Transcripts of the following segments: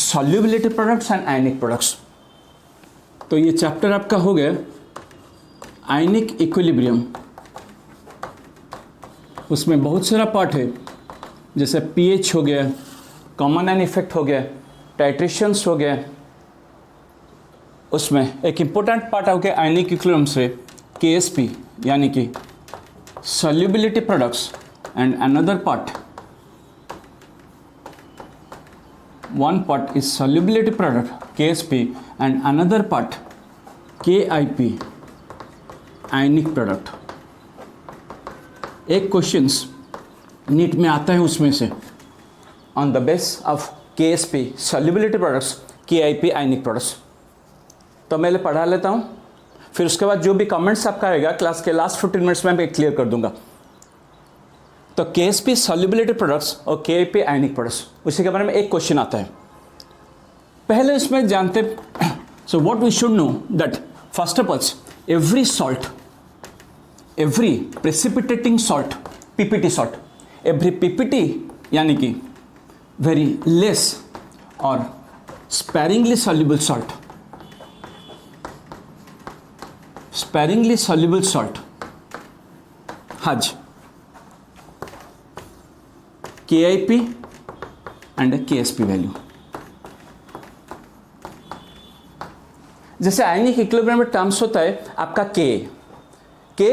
Solubility products and ionic products. तो ये chapter आपका हो गया आयनिक इक्विलिब्रियम। उसमें बहुत सारा पार्ट है, जैसे पीएच हो गया, कॉमन एन इफेक्ट हो गया, टाइट्रेशंस हो गया। उसमें एक इम्पोर्टेंट पार्ट हो गया आयनिक इक्विलिब्रियम से केएसपी, यानी कि solubility products, and another part, one part is solubility product KSP and another part KIP ionic product। एक क्वेश्चंस नीट में आता है उसमें से, on the base of KSP solubility products KIP ionic products। तो मैं पढ़ा लेता हूँ, फिर उसके बाद जो भी कमेंट्स आपका आएगा क्लास के लास्ट 15 मिनट्स में मैं क्लियर कर दूंगा। तो KSP सॉल्युबिलिटी प्रोडक्ट्स और KIP आयनिक प्रोडक्ट्स, उसी के बारे में एक क्वेश्चन आता है। पहले इसमें जानते, so what we should know that first of all every salt, every precipitating salt, PPT salt, every PPT यानी कि वेरी लेस और sparingly soluble salt, sparingly soluble salt has KIP and KSP value. जैसे ionic equilibrium में terms होता है आपका K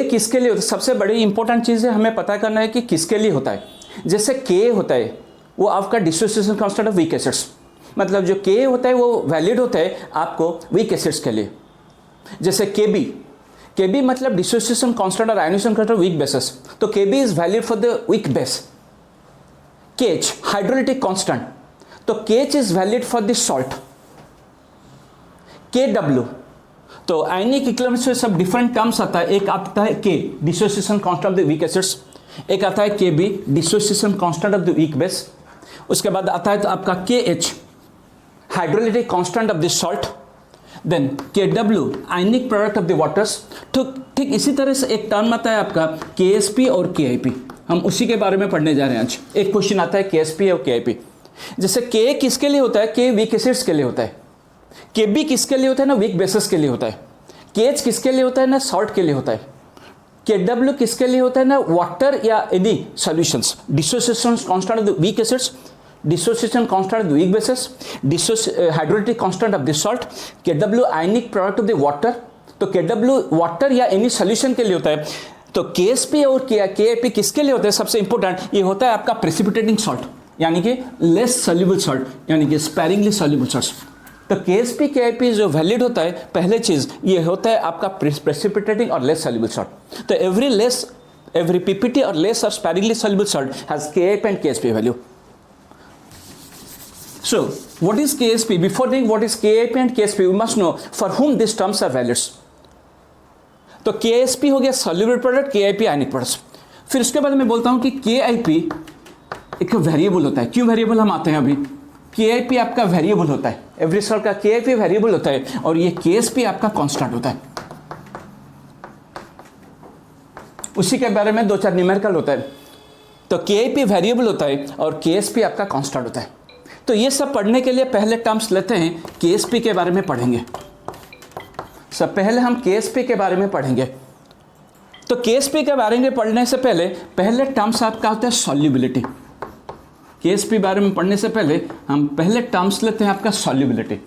किसके लिए होता है? सबसे बड़ी इंपॉर्टेंट चीज़ है हमें पता करना है कि किसके लिए होता है। जैसे K होता है वो आपका dissociation constant of weak acids, मतलब जो K होता है वो वैलिड होता है आपको वीक एसिड्स के लिए। जैसे KB मतलब डिसोसिएशन कांस्टेंट और ionisation constant of weak bases, तो KB is valid for the weak base. KH hydrolytic constant, तो KH is valid for the salt. KW, तो आयनिक इक्विलिब्रियम से सब डिफरेंट टर्म्स आता है। एक आता है K dissociation constant of the weak acids, एक आता है KB dissociation constant of the weak base, उसके बाद आता है तो आपका KH hydrolytic constant of the salt, then KW ionic product of the waters. तो ठीक इसी तरह से एक टर्म आता है आपका KSP और KIP, हम उसी के बारे में पढ़ने जा रहे हैं आज। एक क्वेश्चन आता है KSP और KIP। जैसे K किसके लिए होता है? K वीक एसिड्स के लिए होता है। KB किसके लिए होता है? ना वीक बेसेस के लिए होता है। KH किसके लिए होता है? ना सॉल्ट के लिए होता है। KW किसके लिए होता है? ना वाटर या any solutions, dissociation constant of the weak acids, dissociation constant of the weak bases, hydrolytic constant of the salt. KW ionic product of the water, तो KW वाटर या एनी सॉल्यूशन के लिए होता है। तो KSP और KIP किसके लिए होता है? सबसे इंपॉर्टेंट ये होता है आपका प्रेसिपिटेटिंग सॉल्ट, यानी कि लेस सॉल्युबल सॉल्ट, यानी कि स्पेरिंगली सॉल्युबल सॉल्ट्स। तो KSP KIP जो वैलिड होता है, पहले चीज ये होता है आपका प्रेसिपिटेटिंग और लेस सॉल्युबल सॉल्ट। तो एवरी PPT और लेस और sparingly soluble salt has KIP and KSP value. So what is KSP? Before knowing what is KIP and KSP, we must know for whom these terms are valid। तो KSP हो गया soluble product, KIP आयनिक products. फिर उसके बाद मैं बोलता हूं कि KIP एक वेरिएबल होता है। क्यों वेरिएबल? हम आते हैं अभी। KIP आपका वेरिएबल होता है, एवरी सॉल्ट का KIP वेरिएबल होता है, और ये KSP आपका कांस्टेंट होता है। उसी के बारे में 2-4 न्यूमेरिकल होता है। तो KIP वेरिएबल होता है और KSP आपका कांस्टेंट होता है। तो ये सब पढ़ने के लिए पहले टर्म्स लेते हैं, KSP के बारे में पढ़ेंगे। सब पहले हम KSP के बारे में पढ़ेंगे। तो KSP के बारे में पढ़ने से पहले टर्म्स आपका होता है सॉल्युबिलिटी। KSP बारे में पढ़ने से पहले हम पहले टर्म्स लेते हैं आपका सॉल्युबिलिटी,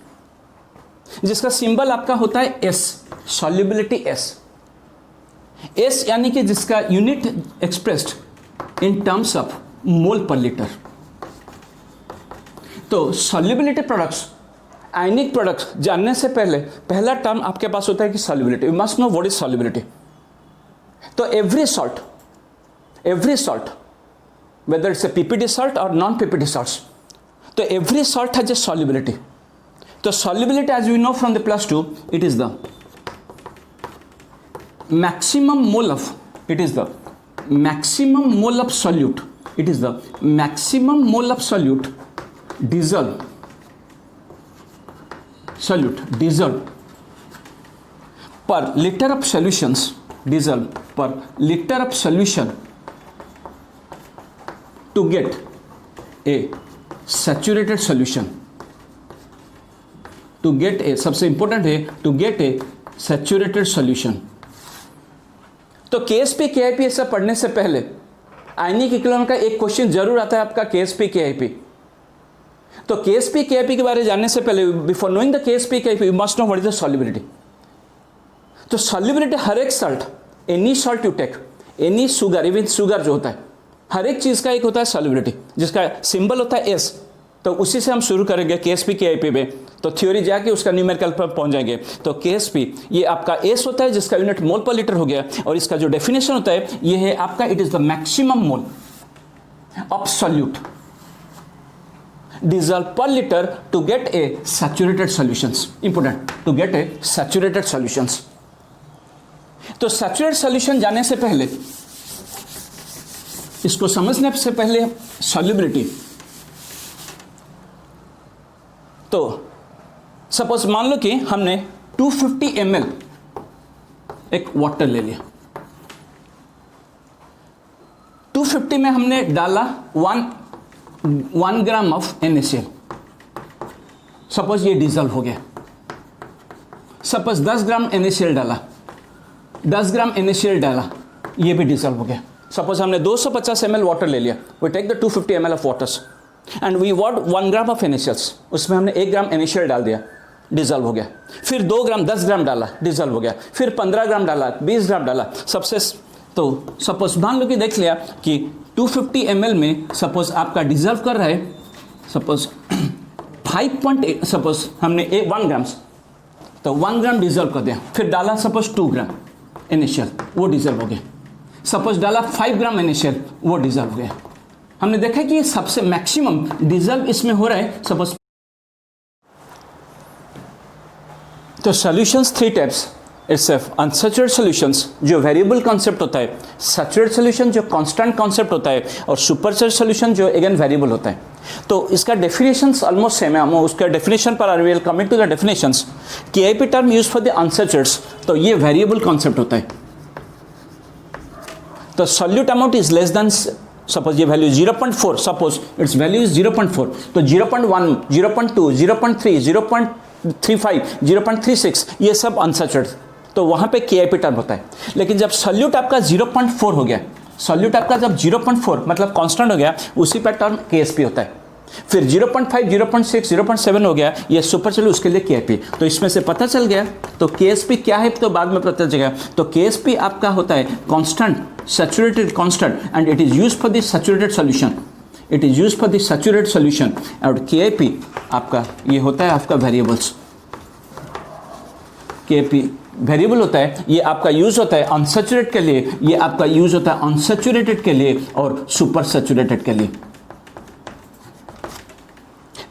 जिसका सिंबल आपका होता है S, सॉल्युबिलिटी S यानी कि जिसका unit expressed in terms of mole per litre. तो सॉल्युबिलिटी प्रोडक्ट्स, आयनिक प्रोडक्ट्स जानने से पहला टर्म आपके पास होता है कि solubility. You must know what is solubility. तो every salt whether it's a PPT salt or non-PPT salts, तो every salt has a solubility। तो solubility as we know from the +2, it is the maximum mole of solute, it is the maximum mole of solute dissolved per liter of solutions, dissolved per liter of solution to get a saturated solution। To get a, सबसे important है to get a saturated solution. तो KSP KIP सब पढ़ने से पहले ionic equilibrium का एक question जरूर आता है आपका, केएसपी केआईपी। तो केएसपी केआईपी के बारे में जानने से पहले, before knowing the KSP KIP, you must know what is the solubility. तो सॉल्युबिलिटी हर एक salt, any salt you take, any sugar, even sugar जो होता है, हर एक चीज का एक होता है सॉल्युबिलिटी जिसका सिंबल होता है एस। तो उसी से हम शुरू करेंगे केएसपी केआईपी में, तो थ्योरी जाके उसका न्यूमेरिकल पर पहुंच जाएंगे। तो केएसपी ये आपका एस होता है जिसका यूनिट मोल पर लीटर हो गया, और इसका जो डेफिनेशन होता है ये है आपका, it is the maximum mole of solute dissolved per liter to get a saturated solutions. Important, to get a saturated solutions. तो saturated solution जाने से पहले, इसको समझने से पहले solubility, तो सपोज मान लो कि हमने 250 ml एक वाटर ले लिया, 250 में हमने डाला 1 ग्राम ऑफ NaCl। सपोज ये डिजॉल्व हो गया। सपोज 10 ग्राम NaCl डाला, 10 ग्राम NaCl डाला, ये भी डिजॉल्व हो गया। सपोज हमने 250 ml वाटर ले लिया, we take the 250 ml of waters and we want 1 gram of NaCl, उसमें हमने 1 ग्राम NaCl डाल दिया, डिजॉल्व हो गया। फिर 2 ग्राम 10 ग्राम डाला, डिजॉल्व हो गया। फिर 15 ग्राम डाला, 20 ग्राम डाला, सबसे तो सपोज मान लो कि देख लिया कि 250 ml में सपोज आपका डिजॉल्व कर रहा है, सपोज 5.8, सपोज हमने 1 ग्राम, तो 1 ग्राम डिजॉल्व कर दिया। फिर डाला सपोज 2 ग्राम NaCl, वो डिजॉल्व हो गया। सपोज डाला 5 ग्राम NaCl, वो डिजॉल्व हो गया। हमने देखा कि ये सबसे मैक्सिमम डिजॉल्व इसमें हो रहा है। सपोज तो solutions 3 types, it's unsaturated solutions जो वेरिएबल कॉन्सेप्ट होता है, सैचुरेटेड सॉल्यूशन जो कांस्टेंट कॉन्सेप्ट होता है, और सुपर सैचुरेटेड सॉल्यूशन जो अगेन वेरिएबल होता है। तो इसका डेफिनेशंस ऑलमोस्ट सेम है, हम उसका डेफिनेशन पर I will coming to the definitions. KIP term use for the unsaturateds, तो ये वेरिएबल कॉन्सेप्ट होता है। तो solute amount is less than, suppose ये value 0.4, suppose its value is 0.4, तो 0.1, 0.2, 0.3, 0.35, 0.36 ये सब अनसैचुरेटेड, तो वहाँ पे केआईपी टर्म होता है। लेकिन जब सॉल्यूट आपका 0.4 हो गया, सॉल्यूट आपका जब 0.4 मतलब कांस्टेंट हो गया, उसी पर टर्म केएसपी होता है। फिर 0.5, 0.6, 0.7 हो गया, ये सुपर सॉल्यूट, उसके लिए केआईपी। तो इसमें से पता चल गया, तो केएसपी क्या है तो बाद में पता चलेगा। तो केएसपी आपका होता है constant, saturated constant, and it is used for the saturated solution, it is used for the saturated solution. और केआईपी आपका ये होता है आपका वेरिएबल्स, केआईपी वेरिएबल होता है, ये आपका यूज होता है अनसैचुरेटेड के लिए, ये आपका यूज होता है अनसैचुरेटेड के लिए और सुपर सैचुरेटेड के लिए।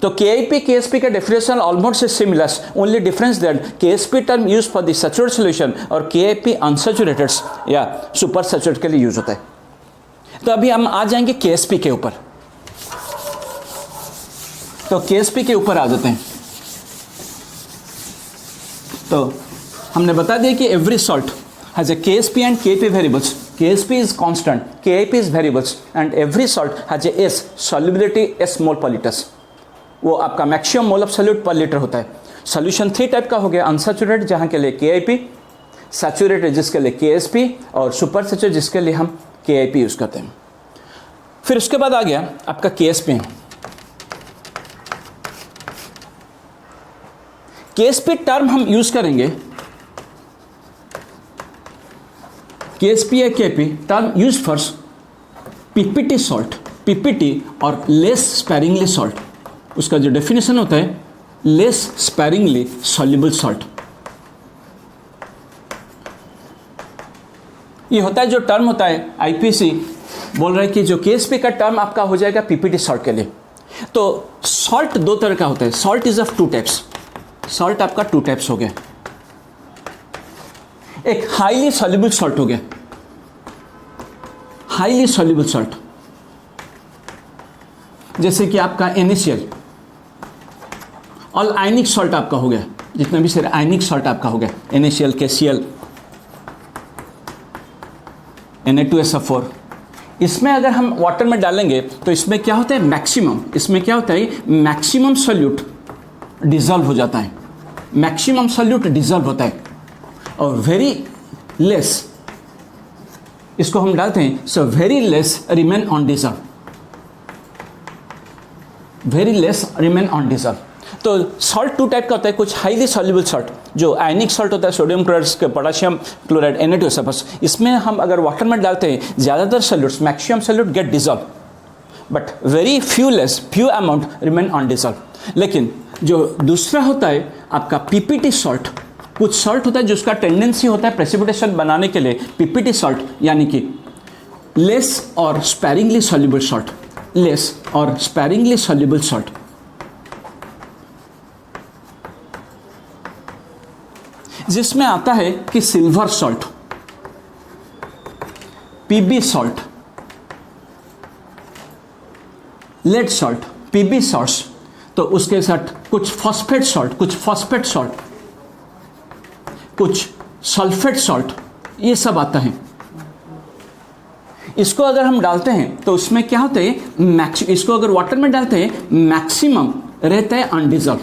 तो केआईपी केएसपी का definition almost is similar, only difference that Ksp term use for the saturated solution और केआईपी अनसैचुरेटेड या सुपर सैचुरेटेड के लिए यूज होता है। तो अभी हम आ जाएंगे केएसपी के ऊपर। तो केएसपी के ऊपर आ जाते हैं। तो हमने बता दिया कि every salt has a KSP and KP variables, KSP is constant, KP is variables, and every salt has a S, solubility S mole per litre, वो आपका maximum mole of solute per litre होता है। Solution 3 type का हो गया, unsaturated जहाँ के लिए केआईपी, सैचुरेटेड जिसके लिए केएसपी, और सुपर सैचुरेटेड जिसके लिए हम केआईपी यूज करते हैं। फिर उसके बाद आ गया आपका केएसपी। केएसपी टर्म हम यूज करेंगे, केएसपी या KP term use for PPT salt, PPT और लेस स्पेरिंगली सॉल्ट। उसका जो डेफिनेशन होता है लेस स्पेरिंगली सॉल्युबल सॉल्ट। ये होता है जो टर्म होता है, आईपीसी बोल रहा है कि जो केएसपी का टर्म आपका हो जाएगा पीपीटी सॉल्ट के लिए। तो सॉल्ट 2 तरह का होता है, salt is of 2 types, salt आपका 2 टाइप्स हो गया। एक हाईली सॉल्युबल सॉल्ट हो गया, हाईली सॉल्युबल सॉल्ट, जैसे कि आपका NaCl, और आयनिक सॉल्ट आपका हो गया, जितना भी सारे आयनिक सॉल्ट आपका हो गया, NaCl, KCl, Na2SO4। इसमें अगर हम वाटर में डालेंगे तो इसमें क्या होता है मैक्सिमम, इसमें क्या होता है मैक्सिमम सॉल्यूट डिजॉल्व हो जाता है, मैक्सिमम सॉल्यूट डिजॉल्व होता है और वेरी लेस इसको हम डालते हैं, so very less remain on dissolve, very less remain on dissolve. तो सॉल्ट टू टाइप का होता है, कुछ हाईली सॉल्युबल सॉल्ट जो आयनिक सॉल्ट होता है, sodium chloride, potassium chloride, Na2 suppose, इसमें हम अगर वाटर में डालते हैं ज़्यादातर solutes maximum solute get dissolve, but very few amount remain undissolved. लेकिन जो दूसरा होता है आपका पीपीटी सॉल्ट, कुछ सॉल्ट होता है जिसका टेंडेंसी होता है प्रेसिपिटेशन बनाने के लिए, पीपीटी सॉल्ट यानी कि लेस और स्पेरिंगली सॉल्युबल सॉल्ट, लेस और स्पेरिंगली सॉल्युबल सॉल्ट। जिसमें आता है कि silver salt, PB salt, lead salt, PB salts, तो उसके साथ कुछ फॉस्फेट सॉल्ट, कुछ सल्फेट सॉल्ट, ये सब आता है। इसको अगर हम डालते हैं तो उसमें क्या होता है, इसको अगर वाटर में डालते हैं मैक्सिमम रहता है अनडिजॉल्व,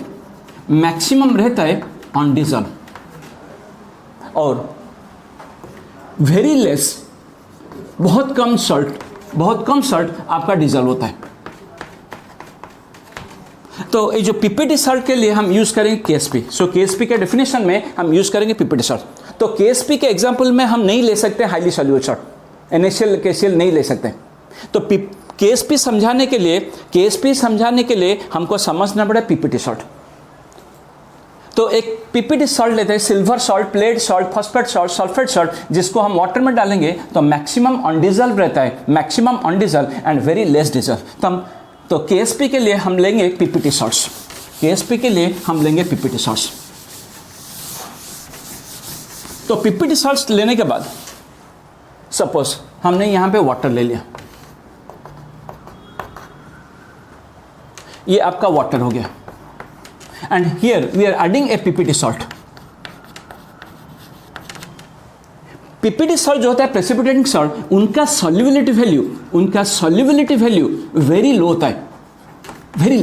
मैक्सिमम रहता है अनडिजॉल्व, और वेरी लेस बहुत कम सॉल्ट आपका डिजॉल्व होता है। तो ये जो पीपीटी सॉल्ट के लिए हम यूज़ करेंगे केएसपी। सो केएसपी के डेफिनेशन में हम यूज़ करेंगे पीपीटी सॉल्ट। तो केएसपी के एग्जांपल में हम नहीं ले सकते highly soluble salt, NaCl KCl नहीं ले सकते। तो केएसपी समझाने के लिए हमको समझना पड़ा पीपीटी सॉल्ट। तो एक पीपीटी सॉल्ट लेते हैं, silver salt, lead salt, phosphate salt, sulphate salt, जिसको हम वाटर में डालेंगे तो मैक्सिमम अनडिजॉल्व रहता है, maximum undissolved and very less dissolve. तो केएसपी के लिए हम लेंगे पीपीटी सॉल्ट्स, केएसपी के लिए हम लेंगे पीपीटी सॉल्ट्स। तो पीपीटी सॉल्ट्स लेने के बाद सपोज हमने यहां पे वाटर ले लिया, ये आपका वाटर हो गया, and here we are adding a PPT salt. PPT salt जो होता है प्रेसिपिटेटिंग सॉल्ट, उनका सॉल्युबिलिटी वैल्यू वेरी लो होता है, वेरी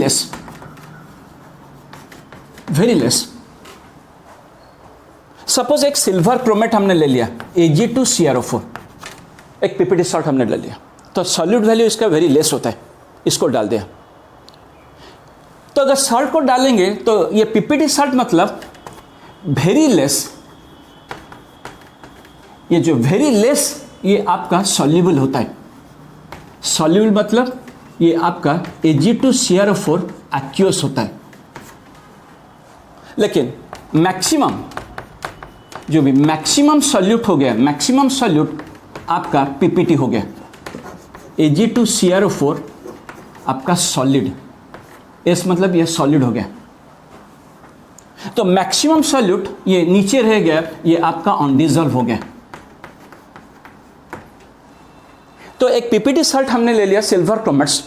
लेस। सपोज एक सिल्वर क्रोमेट हमने ले लिया, Ag2CrO4, एक पीपीटी सॉल्ट हमने ले लिया, तो सॉल्यूट वैल्यू इसका वेरी लेस होता है, इसको डाल दिया। तो अगर सॉल्ट को डालेंगे तो ये पीपीटी सॉल्ट मतलब वेरी लेस, ये जो वेरी लेस ये आपका सॉल्युबल होता है। सॉल्युबल मतलब ये आपका Ag2CrO4 एक्वियस होता है। लेकिन मैक्सिमम जो भी मैक्सिमम सॉल्यूट हो गया, मैक्सिमम सॉल्यूट आपका पीपीटी हो गया, Ag2CrO4 आपका सॉलिड, इस मतलब ये सॉलिड हो गया। तो मैक्सिमम सॉल्यूट ये नीचे रह गया, ये आपका अनडिजॉल्व हो गया। तो एक पीपीटी सॉल्ट हमने ले लिया सिल्वर क्रोमेट्स,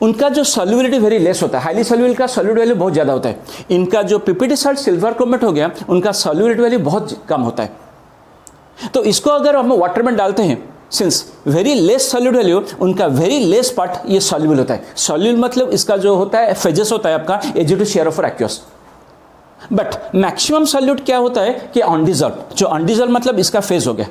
उनका जो सॉल्युबिलिटी वेरी लेस होता है, हाईली सॉल्युबल का सॉल्यूट वैल्यू बहुत ज़्यादा होता है। इनका जो पीपीटी सॉल्ट सिल्वर क्रोमेट हो गया, उनका सॉल्युबिलिटी वैल्यू बहुत कम होता है। तो इसको अगर हम वाटर में डालते हैं, since very less solute value, उनका वेरी लेस पार्ट ये सॉल्युबल होता है। सॉल्युबल मतलब इसका जो होता है फेजेस होता है आपका Ag2CrO4 aqueous. But maximum solute क्या होता है कि अनडिजॉल्व, जो अनडिजॉल्व मतलब इसका फेज हो गया।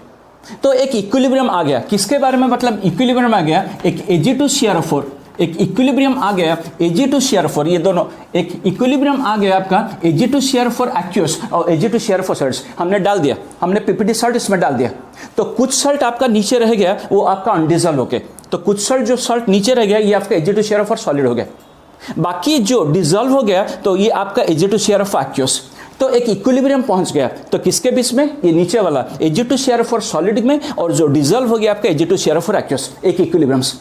तो एक इक्विलिब्रियम आ गया, किसके बारे में मतलब इक्विलिब्रियम आ गया, एक Ag2CrO4, एक इक्विलिब्रियम आ गया Ag2CrO4, ये दोनों एक इक्विलिब्रियम आ गया आपका Ag2CrO4 एक्वियस और Ag2CrO4 सॉल्ट्स हमने डाल दिया, हमने पीपीटी सॉल्ट इसमें डाल दिया। तो कुछ सॉल्ट आपका नीचे रह गया, वो आपका अनडिजॉल्व हो गया। तो कुछ सॉल्ट जो सॉल्ट नीचे रह गया ये आपका Ag2CrO4 सॉलिड हो गया, बाकी जो डिजॉल्व हो गया तो ये आपका Ag2CrO4 एक्वियस। तो एक इक्विलिब्रियम पहुंच गया, तो किसके बीच में, ये नीचे वाला Ag2CrO4 सॉलिड में, और जो डिजॉल्व हो गया आपका Ag2CrO4 एक्वियस, एक इक्विलिब्रियम्स।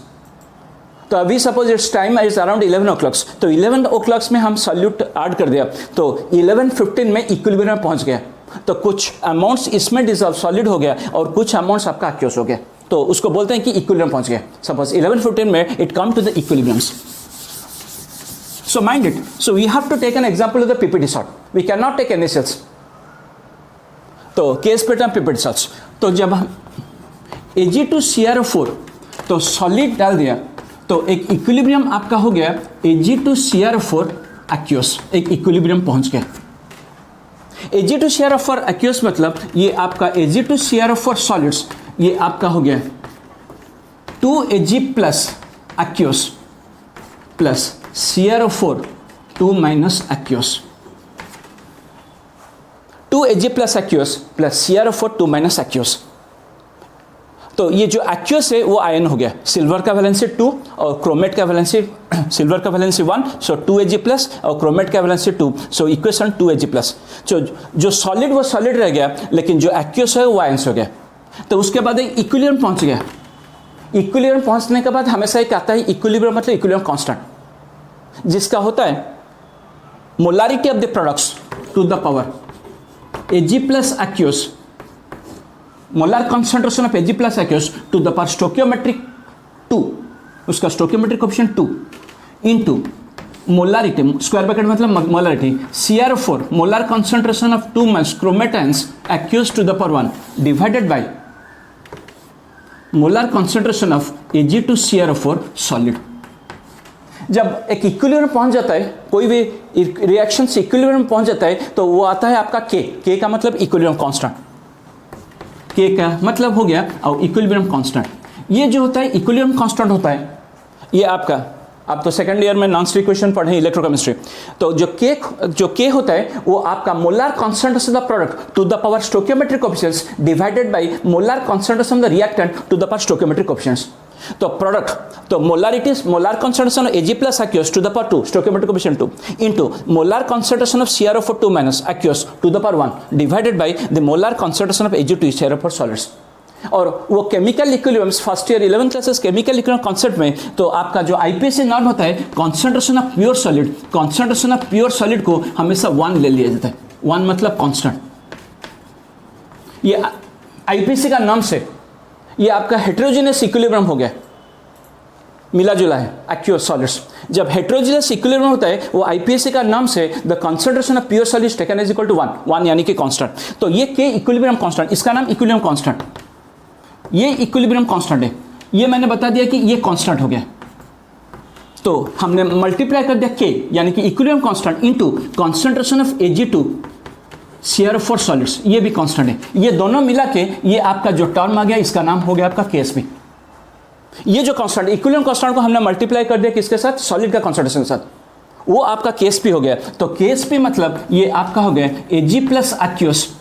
तो अभी suppose it's time is around 11 o'clock, तो 11 o'clock में हम सॉल्यूट ऐड कर दिया, तो 11:15 में इक्विलिब्रियम पहुंच गया। तो कुछ अमाउंट्स इसमें डिजॉल्व सॉलिड हो गया और कुछ अमाउंट्स आपका एक्वियस हो गया, तो उसको बोलते हैं कि इक्विलिब्रियम पहुंच गया। सपोज 11:15 में it come to the equilibriums. So mind it. So we have to take an example of the PPT salt. We cannot take NaCl. तो केस पैटर्न PPT salts. तो जब हम Ag2CrO4 तो सॉलिड डाल दिया, तो एक इक्विलिब्रियम आपका हो गया Ag2CrO4 एक्वियस, एक इक्विलिब्रियम पहुंच गया। Ag2Cr फॉर एक्यूस मतलब ये आपका Ag2Cr फॉर सॉलिड्स, ये आपका हो गया 2Ag plus aqueous plus CrO4 2 minus aqueous, 2Ag plus aqueous plus CrO4 2 minus aqueous. तो ये जो एक्यूस है वो आयन हो गया, सिल्वर का वैलेंसी 2 और क्रोमेट का वैलेंसी, सिल्वर का वैलेंसी 1, सो 2Ag प्लस और क्रोमेट का valency 2, so equation 2Ag plus. जो सॉलिड वो सॉलिड रह गया, लेकिन जो एक्यूस है वो आयंस हो गया। तो उसके बाद एक इक्विलिब्रियम पहुंच गया। इक्विलिब्रियम पहुंचने के बाद हमेशा एक आता है इक्विलिब्रियम मतलब इक्विलिब्रियम कांस्टेंट, जिसका होता है molarity of the products to the power Ag plus aqueous, molar concentration of Ag plus aqueous to the power stoichiometric 2, उसका stoichiometric coefficient 2 into molarity, square bracket मतलब molarity, CrO4 molar concentration of 2 minus chromate ions aqueous to the power 1 divided by molar concentration of Ag2Cr4 solid. जब एक equilibrium पहुंच जाता है, कोई भी reaction से इक्विलिब्रियम पहुंच जाता है, तो वो आता है आपका K का मतलब इक्विलिब्रियम कांस्टेंट, K का मतलब हो गया और इक्विलिब्रियम कांस्टेंट। ये जो होता है इक्विलिब्रियम कांस्टेंट होता है, ये आपका, आप तो सेकंड ईयर में नॉन इक्वेशन पढ़े इलेक्ट्रोकेमिस्ट्री, तो जो K होता है वो आपका molar concentration of the product to the power stoichiometric coefficients divided by molar concentration of the reactant to the power stoichiometric coefficients. तो प्रोडक्ट, तो molarity, molar concentration of Ag plus aqueous to the power 2 stoichiometric coefficient 2 into molar concentration of CrO4 2 minus aqueous to the power 1 divided bye the molar concentration of Ag2Cr4 solids. और वो chemical equilibriums first year 11 classes chemical equilibrium concept में, तो आपका जो IPAC norm होता है concentration of pure solid, concentration of pure solid को हमेशा 1 ले लिया जाता है, 1 मतलब कांस्टेंट। ये IPAC का नाम से ये आपका हेटेरोजेनस इक्विलिब्रियम हो गया, मिला जुला है एक्यूअस सॉलिड्स। जब हेटेरोजेनस इक्विलिब्रियम होता है वो IPAC का नाम से the concentration of pure solids taken is equal to 1 यानी कि कांस्टेंट। तो ये K इक्विलिब्रियम कांस्टेंट, इसका नाम इक्विलिब्रियम कांस्टेंट, ये इक्विलिब्रियम कांस्टेंट है। ये मैंने बता दिया कि ये कांस्टेंट हो गया, तो हमने मल्टीप्लाई कर दिया K यानी कि equilibrium constant into concentration of Ag2Cr4 solids, ये भी कांस्टेंट है। ये दोनों मिला के ये आपका जो टर्म आ गया इसका नाम हो गया आपका KSP। ये जो कांस्टेंट इक्विलिब्रियम कांस्टेंट को हमने मल्टीप्लाई कर दिया किसके साथ, सॉलिड का कॉन्सेंट्रेशन के साथ, वो आपका KSP हो गया। तो KSP मतलब ये आपका हो गया Ag plus aqueous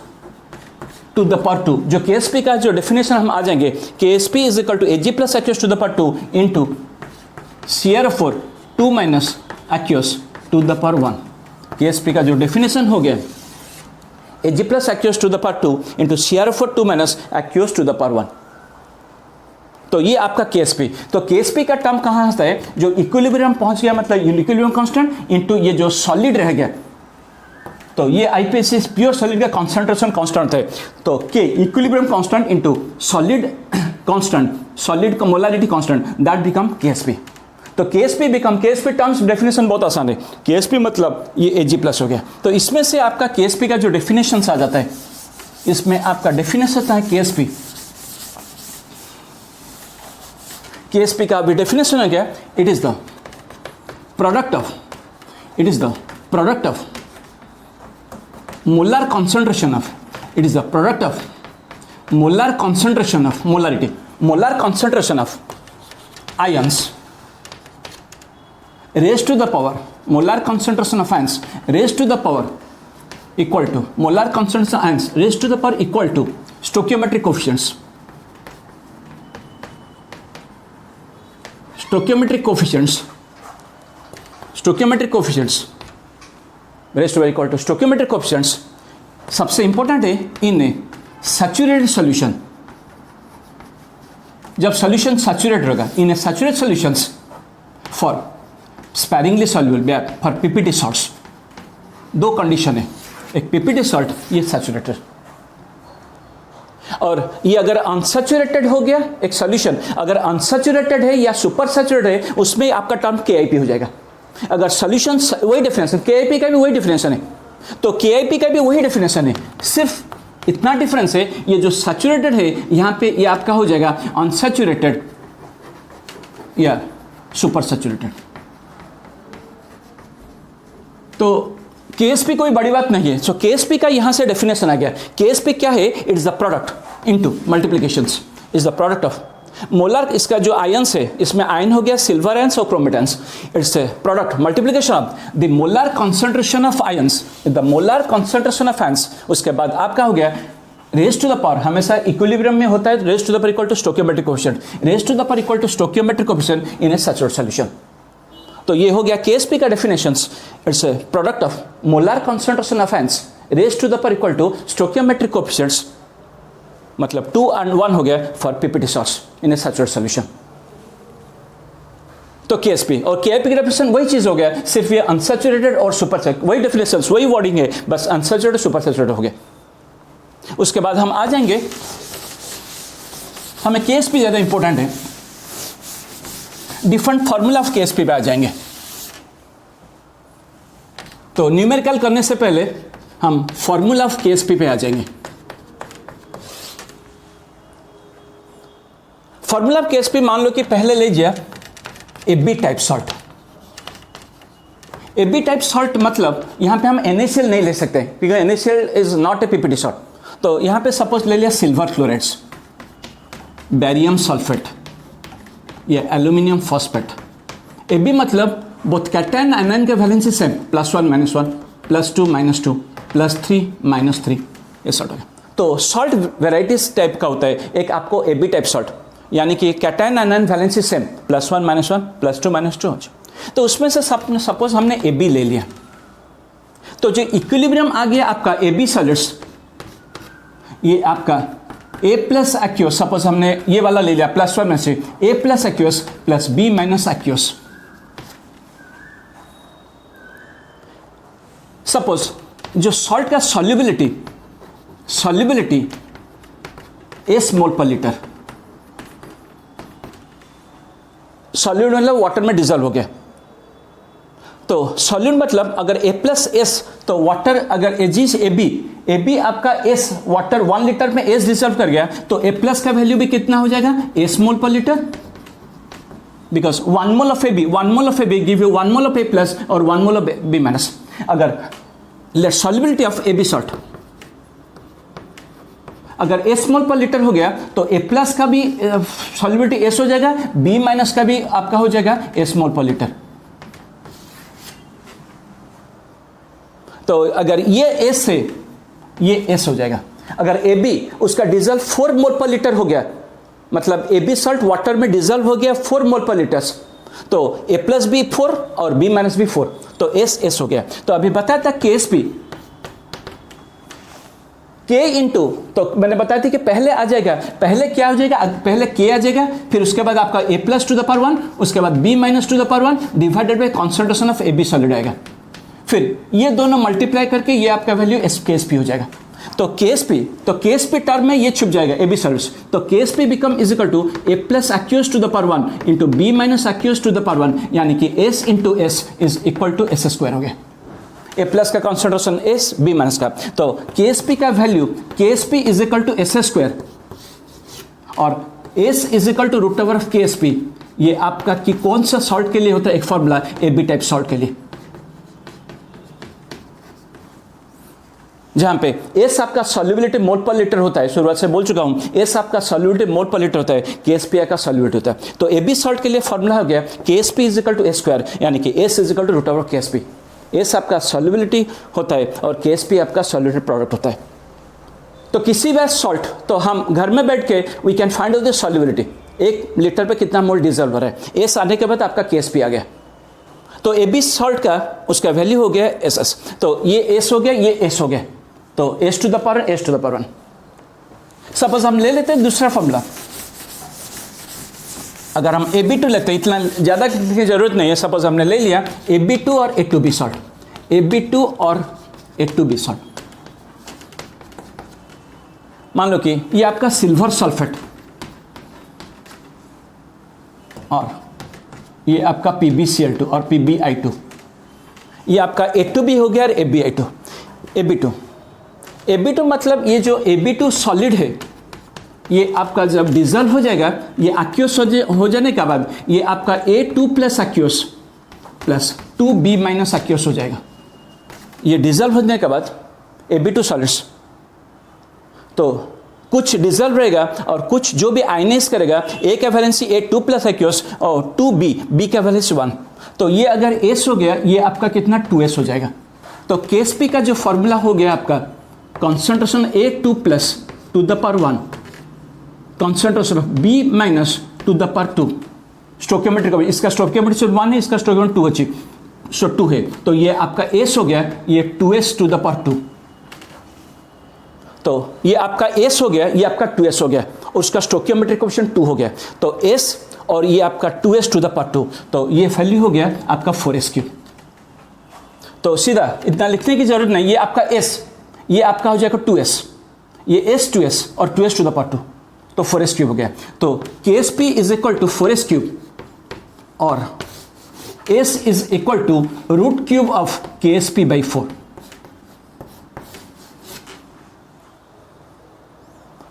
to the power 2। जो KSP का जो डेफिनेशन हम आ जाएंगे, KSP is equal to Ag plus aqueous to the power 2 into CrO4 2 minus aqueous to the power 1। KSP का जो डेफिनेशन हो गया Ag plus aqueous to the power 2 into CrO4 2 minus aqueous to the power 1। तो ये आपका KSP। तो KSP का term कहाँ आता है, जो इक्विलिब्रियम पहुंच गया मतलब इक्विलिब्रियम कांस्टेंट इनटू ये जो सॉलिड रह गया, तो ये IPAC प्योर सॉलिड का कॉन्सेंट्रेशन कांस्टेंट है। तो K equilibrium constant into solid constant, solid का molarity constant, that become KSP। तो KSP become, KSP terms definition बहुत आसान है, KSP मतलब ये Ag प्लस हो गया। तो इसमें से आपका KSP का जो डेफिनेशन आ जाता है, इसमें आपका डेफिनेशन आता है KSP का भी डेफिनेशन है क्या, it is the product of molar concentration of, it is the product of molar concentration of molarity, molar concentration of ions raised to the power, molar concentration of ions raised to the power equal to molar concentration of ions raised to the power equal to stoichiometric coefficients, stoichiometric coefficients raised to equal to stoichiometric coefficients। सबसे important है in saturated solution, जब solution saturate रहेगा in saturated solutions for sparingly soluble for PPT salts, दो condition है, एक PPT salt, ये saturated, और ये अगर अनसैचुरेटेड हो गया एक सॉल्यूशन, अगर अनसैचुरेटेड है या सुपर सैचुरेटेड है उसमें आपका टर्म KIP हो जाएगा। अगर सॉल्यूशन वही डेफिनेशन, KIP का भी वही डेफिनेशन है, तो KIP का भी वही डेफिनेशन है, सिर्फ इतना डिफरेंस है, ये जो सैचुरेटेड है यहाँ पे ये आपका हो जाएगा अनसैचुरेटेड या सुपर सैचुरेटेड। तो KSP कोई बड़ी बात नहीं है। सो KSP का यहां से डेफिनेशन आ गया। KSP क्या है? It is the product into multiplications is the product of molar, इसका जो आयंस है इसमें आयन हो गया सिल्वर आयंस और chromate ions, it's a product multiplication of the molar concentration of ions, the molar concentration of ions. उसके बाद आपका हो गया रेज टू द पावर, हमेशा इक्विलिब्रियम में होता है raise to the power equal to stoichiometric coefficient, raise to the power equal to stoichiometric coefficient in a saturated solution. तो ये हो गया KSP का definitions, it's a product of molar concentration of ions raise to the power equal to stoichiometric coefficients, मतलब 2 and 1 हो गया for PPT salts in a saturated solution. तो KSP और KIP की डेफिनेशन वही चीज हो गया, सिर्फ ये अनसैचुरेटेड और सुपर सैचुरेटेड, वही डेफिनेशन वही वर्डिंग है, बस अनसैचुरेटेड सुपर सैचुरेटेड हो गया। उसके बाद हम आ जाएंगे, हमें KSP ज्यादा इंपॉर्टेंट है, डिफरेंट फॉर्मूला ऑफ KSP पे आ जाएंगे। तो न्यूमेरिकल करने से पहले हम फॉर्मूला ऑफ KSP पे आ जाएंगे। फॉर्मूला ऑफ KSP मान लो कि पहले लीजिए AB type salt. AB type salt मतलब यहां पे हम NaCl नहीं ले सकते क्योंकि NaCl is not a PPT salt. तो यहां पे सपोज ले लिया सिल्वर क्लोराइड्स, बैरियम सल्फेट या एल्यूमिनियम फॉस्फेट। AB मतलब बोथ कैटायन आयन के वैलेंसी सेम, +1 -1 +2 -2 +3 -3, ये सॉल्ट हो गया। तो सॉल्ट वेराइटीज टाइप का होता है, एक आपको AB टाइप सॉल्ट यानी कि कैटायन आयन वैलेंसी सेम, +1 -1 +2 -2। तो उसमें से सपोज हमने AB ले लिया, तो जो इक्विलिब्रियम आ गया आपका AB सॉलिड्स, ये आपका A प्लस एक्यूस, सपोज हमने ये वाला ले लिया +1 में से A plus aqueous plus B minus aqueous. Suppose जो सॉल्ट का solubility S mole per litre, solute मतलब वाटर में डिजॉल्व हो गया। तो सॉल्यूट मतलब अगर A प्लस S, तो वाटर अगर AB आपका S वाटर 1 लीटर में S डिजॉल्व कर गया, तो A प्लस का वैल्यू भी कितना हो जाएगा? S mole per litre, because 1 mole of AB give you 1 mole of A plus और 1 मोल ऑफ B माइनस। अगर let solubility of AB salt अगर S मोल पर लीटर हो गया, तो A प्लस का भी सॉल्युबिलिटी S हो जाएगा, B माइनस का भी आपका हो जाएगा S मोल पर लीटर। तो अगर ये S से ये S हो जाएगा। अगर AB उसका डिजॉल्व 4 मोल पर लीटर हो गया, मतलब AB सॉल्ट वाटर में डिजॉल्व हो गया 4 मोल पर लीटर, तो A प्लस भी 4 और B माइनस भी 4, तो S हो गया। तो अभी बताया था KSP K इंटू, तो मैंने बताया था कि पहले आ जाएगा, पहले क्या हो जाएगा? पहले K आ जाएगा, फिर उसके बाद आपका A plus two the power 1, उसके बाद B minus two the power 1 divided bye concentration of AB solid आएगा। फिर ये दोनों मल्टीप्लाई करके ये आपका वैल्यू KSP हो जाएगा। तो KSP टर्म में ये छुप जाएगा AB सॉलिड्स। तो KSP become is equal to A plus aqueous to the power 1 into B minus aqueous to the power 1, यानी कि S into S is equal to S square हो गया। A प्लस का कॉन्सेंट्रेशन S, B माइनस का, तो KSP का value KSP is equal to S square और S is equal to root over of KSP। ये आपका कि कौन सा सॉल्ट के लिए होता है? एक फॉर्मूला AB टाइप सॉल्ट के लिए, जहां पे S आपका सॉल्युबिलिटी मोल पर लीटर होता है, शुरुआत से बोल चुका हूं, S आपका सॉल्युबिलिटी मोल पर लीटर होता है, KSP का सॉल्युबिलिटी होता है। तो AB सॉल्ट के लिए फॉर्मूला हो गया KSP is equal to S square, यानी कि S is equal to root over of KSP। S आपका सॉल्युबिलिटी होता है और KSP आपका सॉल्युटेड प्रोडक्ट होता है। तो किसी भी सॉल्ट, तो हम घर में बैठ के we can find out the solubility, 1 litre पे कितना मोल डिजॉल्व हो रहा है। S आने के बाद आपका KSP आ गया। तो AB सॉल्ट का उसका वैल्यू हो गया SS। तो ये S हो गया, ये S हो गया, तो S to the power 1। Suppose हम ले लेते हैं दूसरा फॉर्मूला, अगर हम AB2 लेते हैं, इतना ज़्यादा की जरूरत नहीं है। सपोज हमने ले लिया AB2 और A2B सॉल्ट, AB2 और A2B सॉल्ट। मान लो कि ये आपका सिल्वर सल्फेट और ये आपका PbCl2 और PbI2, ये आपका A2B हो गया और AB2 मतलब ये जो AB2 सॉलिड है, ये आपका जब डिजॉल्व हो जाएगा, ये एक्यूस हो जाने के बाद ये आपका A2 plus aqueous plus 2B minus aqueous हो जाएगा। ये डिजल्व होने के बाद Ab2 सॉलिड्स, तो कुछ डिजल्व रहेगा और कुछ जो भी आयनाइज करेगा, A का वैलेंसी A2 प्लस एक्वस और 2B, B का वैलेंसी 1। तो ये अगर S हो गया, ये आपका कितना 2S हो जाएगा। तो KSP का जो फॉर्मूला हो गया आपका concentration A2 plus two the power 1 concentration of B minus two the power 2 स्टोकियोमेट्रिक, इसका स्टोकियोमेट्रिक 1 है, इसका स्टोकियोमेट्रिक 2 अच्छी, सो 2 है। तो ये आपका S हो गया, ये 2S टू द पावर 2। तो ये आपका S हो गया, ये आपका 2S हो गया, और उसका स्टोकियोमेट्रिक कोएफिशिएंट 2 हो गया। तो S और ये आपका 2S टू द पावर 2, तो ये वैल्यू हो गया आपका 4S3। तो सीधा इतना लिखने की जरूरत नहीं, ये आपका S, ये आपका हो जाएगा 2S, ये S 2S और 2S टू द पावर 2, तो 4S3 हो गया। तो KSP is equal to 4S3 और S is equal to root cube of KSP by 4।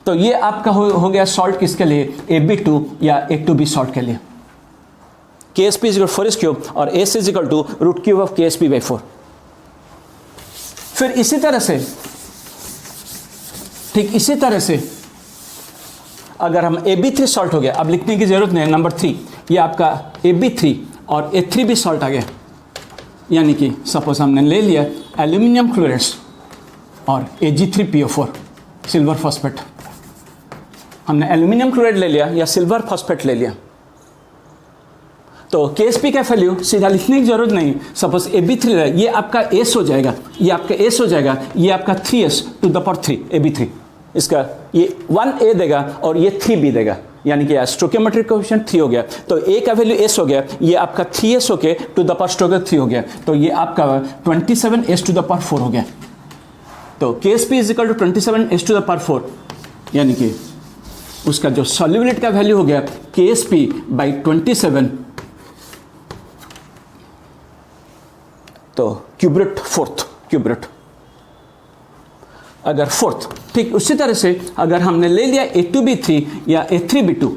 तो ये आपका हो गया सॉल्ट किसके लिए, Ab2 या A2B सॉल्ट के लिए। KSP इज इक्वल 4S3 और S is equal to root cube of KSP by 4। फिर इसी तरह से, ठीक इसी तरह से अगर हम Ab3 सॉल्ट हो गया, अब लिखने की जरूरत नहीं है, नंबर 3, ये आपका Ab3 और A3 भी सॉल्ट आ गया। यानी कि सपोज हमने ले लिया एल्यूमिनियम क्लोराइड्स और Ag3PO4 सिल्वर फॉस्फेट, हमने एल्यूमिनियम क्लोराइड ले लिया या सिल्वर फॉस्फेट ले लिया। तो KSP का वैल्यू सीधा लिखने की जरूरत नहीं, सपोज Ab3 है, ये आपका S हो जाएगा, ये आपका S हो जाएगा, ये आपका 3S to the power 3 Ab3, इसका ये 1A देगा और ये 3B देगा, यानी कि स्टोकियोमेट्रिक कोएफिशिएंट 3 हो गया। तो A का वैल्यू S हो गया, ये आपका 3S होके टू द पावर स्टोकियोमेट्रिक 3 हो गया, तो ये आपका 27S टू द पावर 4 हो गया। तो KSP is equal to 27S to the power 4, यानी कि उसका जो सॉल्युबिलिटी का वैल्यू हो गया KSP बाई 27, तो क्यूब फोर्थ क्यूब अगर फोर्थ। ठीक उसी तरह से अगर हमने ले लिया A2B3 या A3B2,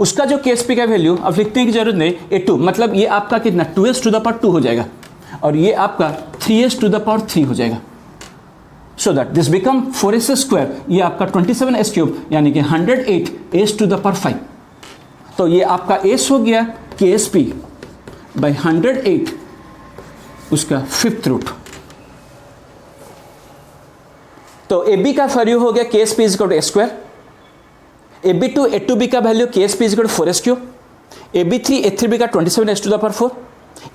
उसका जो KSP का वैल्यू अब लिखने की जरूरत नहीं, A2 मतलब ये आपका कितना 2S टू द पावर 2 हो जाएगा और ये आपका 3S टू द पावर 3 हो जाएगा। So that this become 4S², ये आपका 27S³ यानी कि 108S टू द पावर 5। तो ये आपका S हो गया KSP बाई 108 उसका 5th रूट। तो AB का वैल्यू हो गया KSP is equal to S², AB2 A2B का value KSP is equal to 4S³, AB3 A3B का 27S to the power 4,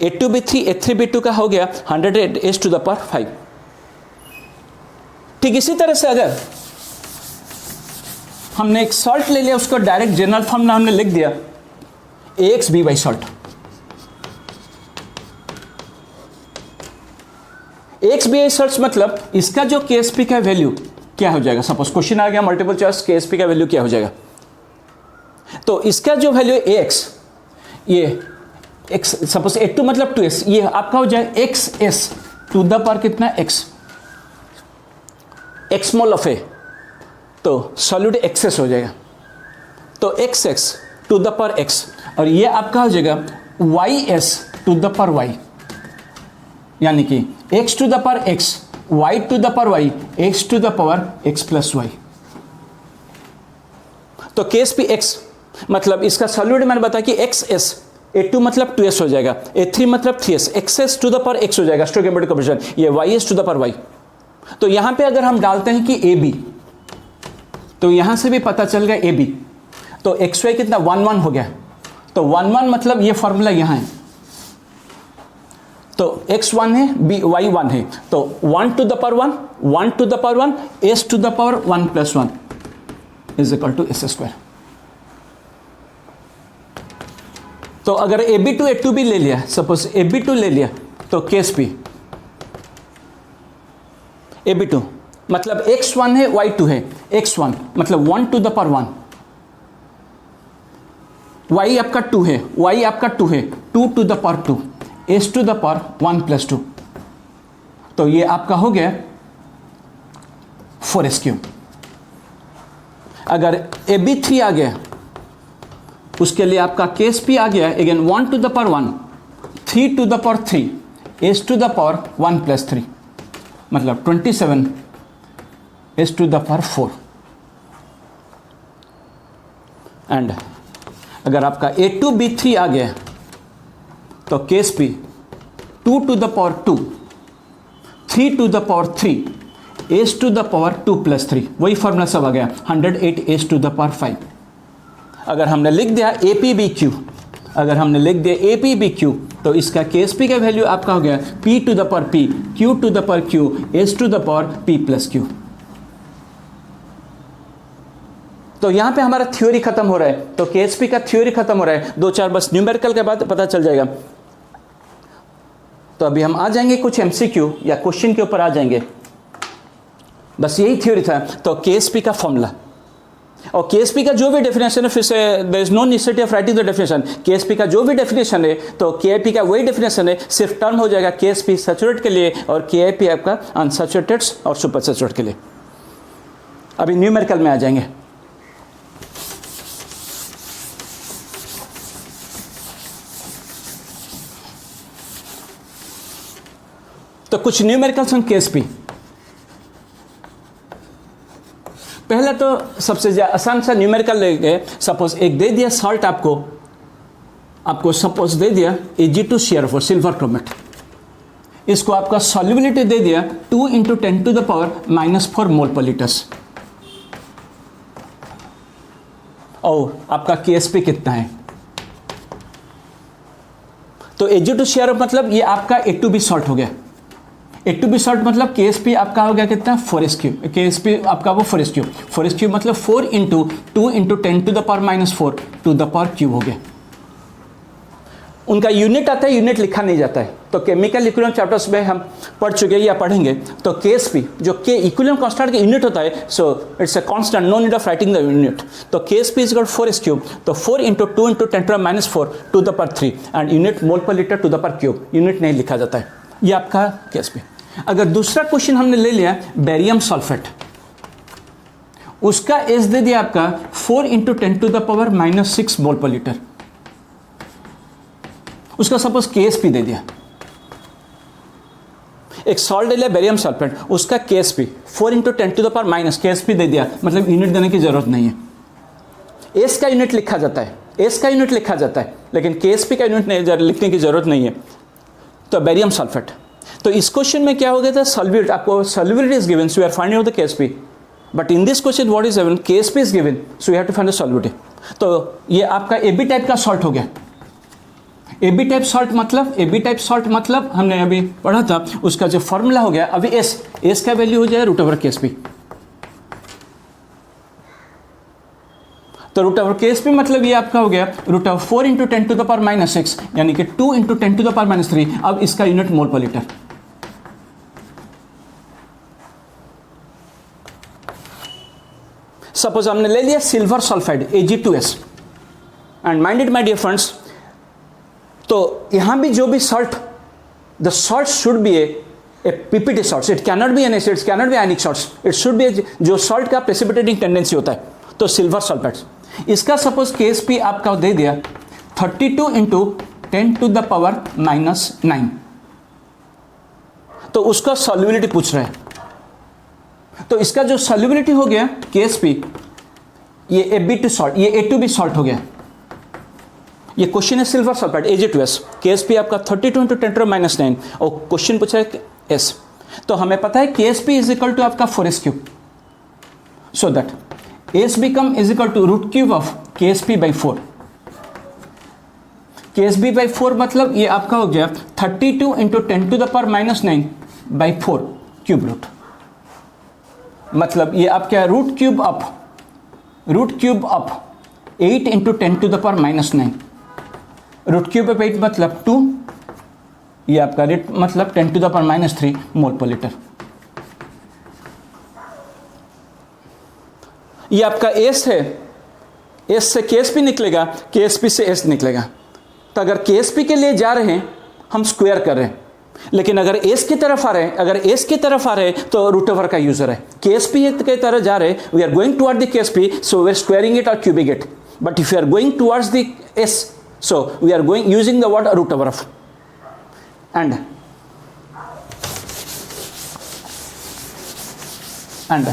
A2B3 A3B2 का हो गया 108S टू द पावर 5। ठीक इसी तरह से अगर हमने एक सॉल्ट ले लिया, उसको डायरेक्ट जनरल फॉर्म में हमने लिख दिया AXB by salt. AXB salt मतलब इसका जो KSP का वैल्यू क्या हो जाएगा, सपोज क्वेश्चन आ गया मल्टीपल चॉइस, KSP का वैल्यू क्या हो जाएगा। तो इसका जो वैल्यू AX, ये X सपोज A2 मतलब 2S, ये आपका हो जाएगा XS टू द पावर कितना X, X mole of A, तो सॉल्यूट XS हो जाएगा। तो XX to the power X और ये आपका हो जाएगा YS to the power Y, यानी कि X to the power X, Y to the power Y, X to the power X plus Y। तो KSP X मतलब इसका सॉल्यूट मैंने बताया कि XS, A2 मतलब 2S हो जाएगा, A3 मतलब 3S, XS to the power X हो जाएगा स्टोकियोमेट्रिक कोएफिशिएंट, ये YS to the power Y। तो यहां पे अगर हम डालते हैं कि AB, तो यहां से भी पता चल गया AB, तो XY कितना 1 1 हो गया, तो 1 1 मतलब ये फॉर्मूला यहां है, तो X 1 है Y 1 है, तो 1 to the power 1, 1 to the power 1, S to the power 1 plus 1 is equal to S²। तो अगर AB2 A2B ले लिया, सपोज AB2 ले लिया, तो KSP AB2 मतलब X1 है Y2 है, X1 मतलब 1 टू द पावर 1, Y आपका 2 है, Y आपका 2 है, 2 to the power 2, S to the power 1 plus 2, तो ये आपका हो गया 4S³। अगर AB3 आ गया, उसके लिए आपका KSP आ गया again 1 to the power 1, 3 to the power 3, S to the power 1 plus 3 मतलब 27 S to the power 4। And अगर आपका A2B3 आ गया तो KSP 2 to the power 2 3 to the power 3 S to the power 2 plus 3, वही formula सब आ गया 108 S to the power 5। अगर हमने लिख दिया APBQ, अगर हमने लिख दिया APBQ तो इसका KSP का वैल्यू आपका हो गया P to the power P Q to the power Q S to the power P plus Q। तो यहाँ पे हमारा थ्योरी खत्म हो रहा है, तो KSP का थ्योरी खत्म हो रहा है, 2-4 बस न्यूमेरिकल के बाद पता चल जाएगा। तो अभी हम आ जाएंगे कुछ MCQ या क्वेश्चन के ऊपर आ जाएंगे, बस यही थ्योरी था। तो KSP का फॉर्मूला और KSP का जो भी डेफिनेशन है, फिर से there is no necessity of writing the definition. KSP का जो भी डेफिनेशन है तो KIP का वही डेफिनेशन है, सिर्फ टर्म हो जाएगा KSP सैचुरेट के लिए और KIP आपका अनसैचुरेटेड और सुपर सैचुरेट के लिए। अभी न्यूमेरिकल में आ जाएंगे। तो कुछ न्यूमेरिकल्स ऑन KSP। पहला तो सबसे आसान सा न्यूमेरिकल लेंगे। सपोज एक दे दिया सॉल्ट आपको सपोज दे दिया Ag2Cr4 सिल्वर क्रोमेट, इसको आपका सॉल्युबिलिटी दे दिया 2 × 10 टू द पावर -4 मोल पर लीटर्स, और आपका KSP कितना है। तो Ag2Cr मतलब ये आपका A2B सॉल्ट हो गया। A2B सॉल्ट मतलब KSP आपका हो गया कितना 4SQ, KSP आपका वो 4SQ, 4SQ मतलब 4 × 2 × 10 to the power -4 to the power cube हो गया। उनका यूनिट आता है, यूनिट लिखा नहीं जाता है। तो केमिकल इक्विलिब्रियम चैप्टर्स में हम पढ़ चुके हैं या पढ़ेंगे। तो KSP जो के इक्विलिब्रियम कांस्टेंट का यूनिट होता है, so it's a constant, no need of writing the unit. तो KSP इज इक्वल 4SQ, तो 4 × 2 × 10 to the -4 to the power 3 and unit mole per litre to the power cube, unit नहीं लिखा जाता है। ये आपका KSP। अगर दूसरा क्वेश्चन हमने ले लिया बेरियम सल्फेट, उसका एस दे दिया आपका 4 × 10 to the power -6 mole per litre, उसका सपोज KSP दे दिया। एक सॉल्ट दे लिया बेरियम सल्फेट, उसका KSP 4 × 10 to the power minus KSP दे दिया, मतलब यूनिट देने की जरूरत नहीं है। एस का यूनिट लिखा जाता है, एस का यूनिट लिखा जाता है, लेकिन KSP का यूनिट नहीं लिखने की जरूरत नहीं है। तो बेरियम सल्फेट, तो इस क्वेश्चन में क्या हो गया था, सॉल्युबिलिटी, आपको solubility is given, so we are finding out the KSP, but in this question what is given, KSP is given, so we have to find the solubility. तो ये आपका AB टाइप का सॉल्ट हो गया। AB type salt मतलब, AB type salt मतलब हमने अभी पढ़ा था, उसका जो फॉर्मूला हो गया अभी S का वैल्यू हो जाए √KSP। तो √KSP मतलब ये आपका हो गया √4 × 10 टू द पावर -6 यानी कि 2 × 10 टू द पावर -3। अब इसका unit mole per litre. Suppose हमने ले लिया silver sulphide Ag2S, and minded my dear friends, तो यहां भी जो भी salt, the salt should be a PPT salt, it cannot be an acid, it cannot be ionic salts, it should be जो salt का प्रेसिपिटेटिंग टेंडेंसी होता है। तो सिल्वर सल्फेट्स, इसका सपोज KSP आपका दे दिया 32 × 10 टू द पावर -9, तो उसका सॉल्युबिलिटी पूछ रहा है। तो इसका जो सॉल्युबिलिटी हो गया KSP, ये AB2 सॉल्ट, ये A2B सॉल्ट हो गया। ये क्वेश्चन है सिल्वर सल्फेट Ag2S, KSP आपका 32 × 10 टू द -9 और क्वेश्चन पूछा है S। तो हमें पता है KSP इज इक्वल टू आपका 4SQ, so that S become is equal to √3 of KSP by 4। KSP by 4 मतलब ये आपका हो गया 32 × 10 to the power -9 by 4 cube root, मतलब ये आपका √3 of 8 × 10 to the power -9, √3 of 8 मतलब 2, ये आपका रेट मतलब 10 to the power -3 mole per litre. ये आपका S है, S से KSP निकलेगा, KSP से S निकलेगा। तो अगर KSP के लिए जा रहे हैं हम स्क्वायर कर रहे हैं, लेकिन अगर S की तरफ आ रहे हैं, अगर S की तरफ आ रहे हैं तो √ओवर का यूजर है। KSP की तरफ जा रहे हैं, we are going toward the KSP, so we are squaring it और cubing it, but if you are going towards the S, so we are going using the word √ओवर of. And and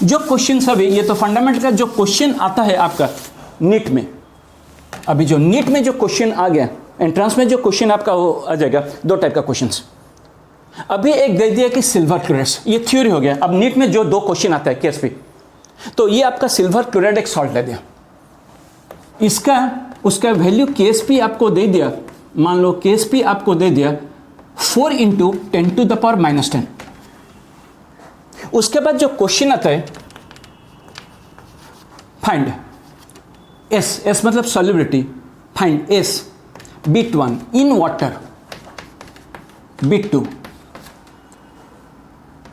जो question अभी ये तो fundamental का जो question आता है आपका नीट में, अभी जो नीट में जो क्वेश्चन आ गया, एंट्रेंस में जो क्वेश्चन आपका वो आ जाएगा, दो टाइप का क्वेश्चंस। अभी एक दे दिया कि सिल्वर क्लोराइड, ये थ्योरी हो गया। अब नीट में जो दो क्वेश्चन आता है केएसपी, तो ये आपका सिल्वर क्लोराइड एक सॉल्ट दे दिया, इसका उसका वैल्यू केएसपी आपको दे दिया, मान लो केएसपी आपको दे दिया 4 × 10⁻⁻10। उसके बाद जो क्वेश्चन आता है फाइंड एस मतलब solubility, find S bit 1 in water, bit 2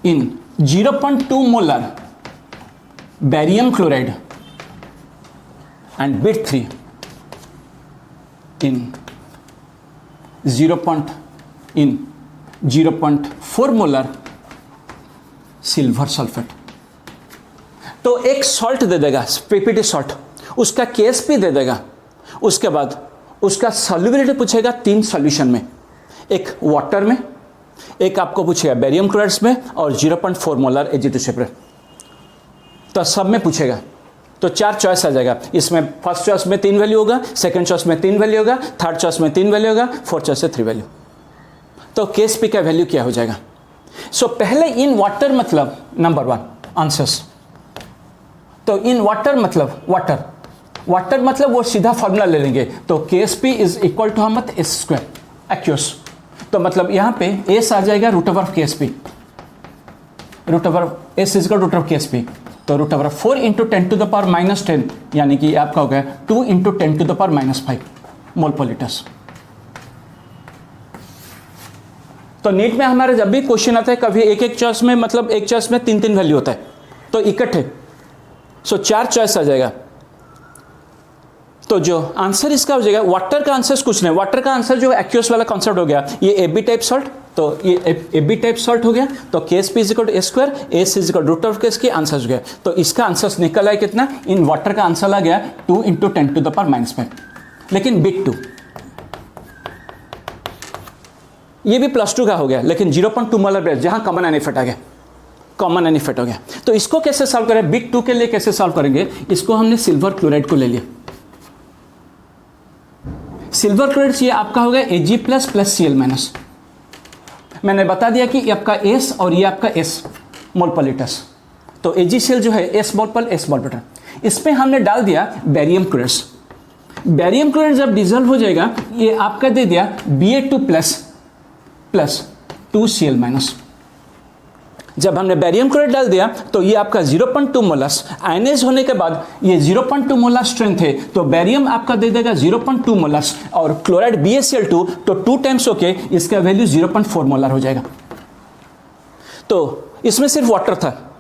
in 0.2 molar barium chloride and bit 3 in 0.4 molar silver sulphate. तो एक सॉल्ट दे देगा, पीपीटी सॉल्ट, उसका केएसपी दे देगा। उसके बाद उसका सॉल्युबिलिटी पूछेगा 3 सॉल्यूशन में, एक वाटर में, एक आपको पूछेगा बैरियम क्लोराइड्स में और 0.4 मोलर Ag2 तो सब में पूछेगा। तो 4 चॉइस आ जाएगा इसमें। फर्स्ट चॉइस में 3 वैल्यू होगा, सेकंड चॉइस में 3 वैल्यू होगा, थर्ड चॉइस में 3 वैल्यू होगा, फोर्थ चॉइस से 3 वैल्यू। तो केएसपी का वैल्यू क्या हो जाएगा? सो पहले इन वाटर मतलब नंबर 1 आंसर्स। तो इन वाटर मतलब वाटर मतलब वो सीधा फॉर्मूला ले लेंगे। तो केएसपी इज इक्वल टू हम S² एक्यूस। तो मतलब यहाँ पे एस आ जाएगा √of Ksp, √of S is equal √of Ksp. तो √4 × 10⁻⁻10 यानी कि आपका हो गया 2 × 10⁻⁻5 मोल पर लीटर्स। तो नीट में हमारे जब भी क्वेश्चन आता है कभी एक चॉइस में, मतलब एक चॉइस में 3 वैल्यू होता है, तो इकट्ठे। सो 4 चॉइस आ जाएगा। तो जो आंसर इसका हो जाएगा, वाटर का आंसर कुछ नहीं, वाटर का आंसर जो एक्यूस वाला कॉन्सेप्ट हो गया, ये AB टाइप सॉल्ट, तो ये AB टाइप सॉल्ट हो गया। तो KSP is equal to S², S is equal √to KS की आंसर हो गया। तो इसका आंसर निकल आया कितना? इन वाटर का आंसर आ गया 2 × 10⁻⁻5। लेकिन बिट 2 ये भी +2 का हो गया, लेकिन 0.2 मोलर बेस जहां कॉमन एनिफेट आ गया, कॉमन एनिफेट हो गया। तो इसको कैसे सॉल्व करें? बिट 2 के लिए कैसे सॉल्व करेंगे? इसको हमने सिल्वर क्लोराइड को ले लिया। सिल्वर क्लोराइड ये आपका हो गया Ag+ + Cl-। मैंने बता दिया कि ये आपका S और ये आपका S मोल पर लीटर्स। तो AgCl जो है S मोल पर S मोल पर लीटर। इसमें हमने डाल दिया बैरियम क्लोराइड्स। बैरियम क्लोराइड जब डिजोल्व हो जाएगा, ये आपका दे दिया Ba2+ + 2Cl-। जब हमने बैरियम क्लोराइड डाल दिया तो ये आपका 0.2 मोलर्स आयनाइज होने के बाद ये 0.2 मोलर स्ट्रेंथ है। तो बैरियम आपका दे देगा 0.2 मोलर्स और क्लोराइड BaCl2 तो 2 टाइम्स होके इसका वैल्यू 0.4 मोलर हो जाएगा। तो इसमें सिर्फ वाटर था,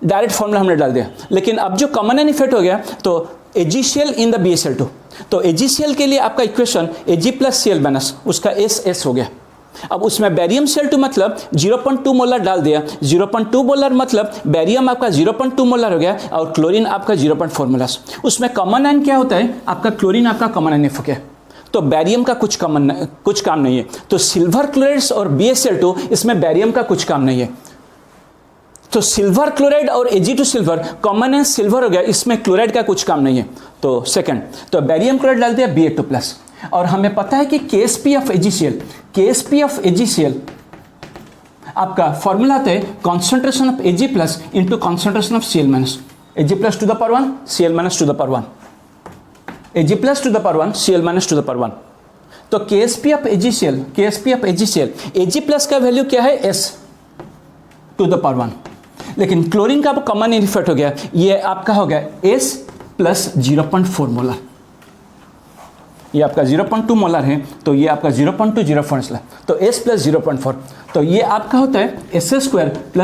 डायरेक्ट फॉर्मूला हमने डाल दिया। लेकिन अब जो कॉमन एनिफेट हो गया तो AgCl इन द BaCl2। तो AgCl के लिए आपका इक्वेशन Ag + Cl- उसका S हो गया। अब उसमें बैरियम Cl2 मतलब 0.2 मोलर डाल दिया। 0.2 मोलर मतलब बैरियम आपका 0.2 मोलर हो गया और क्लोरीन आपका 0.4 मोलर। उसमें कॉमन आयन क्या होता है? आपका क्लोरीन आपका कॉमन आयन हो गया। तो बैरियम का कुछ काम नहीं है। तो सिल्वर क्लोराइड्स और BaCl2 इसमें बैरियम का कुछ काम नहीं है। तो सिल्वर क्लोराइड और Ag2 silver, common ion silver हो गया, इसमें क्लोराइड का कुछ काम नहीं है। तो सेकंड, तो बैरियम क्लोराइड डाल दिया Ba2+। और हमें पता है कि KSP ऑफ AgCl आपका फॉर्मूला आता है concentration of Ag+ into concentration of Cl-। Ag+ to the power 1 Cl- to the power 1, Ag+ to the power 1 Cl- to the power 1। तो KSP ऑफ AgCl Ag+ का value क्या है? S to the power 1। लेकिन chlorine का common एनिफेट हो गया, ये आपका हो गया S + 0.4 मोलर। ये आपका 0.2 मोलर है, तो ये आपका 0.204 तो S + 0.4, तो ये आपका होता है S² +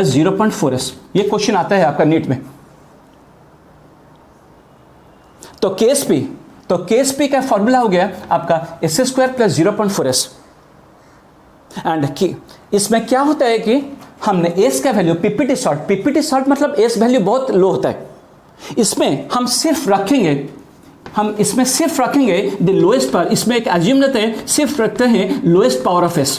0.4S। ये क्वेश्चन आता है आपका नीट में। तो KSP का फॉर्मूला हो गया आपका S² + 0.4S। एंड इसमें क्या होता है कि हमने S का वैल्यू पीपीटी सॉल्ट मतलब S वैल्यू बहुत लो होता है। इसमें हम सिर्फ रखेंगे द लोएस्ट पावर। इसमें एक एज्यूम लेते हैं, सिर्फ रखते हैं लोएस्ट पावर ऑफ S,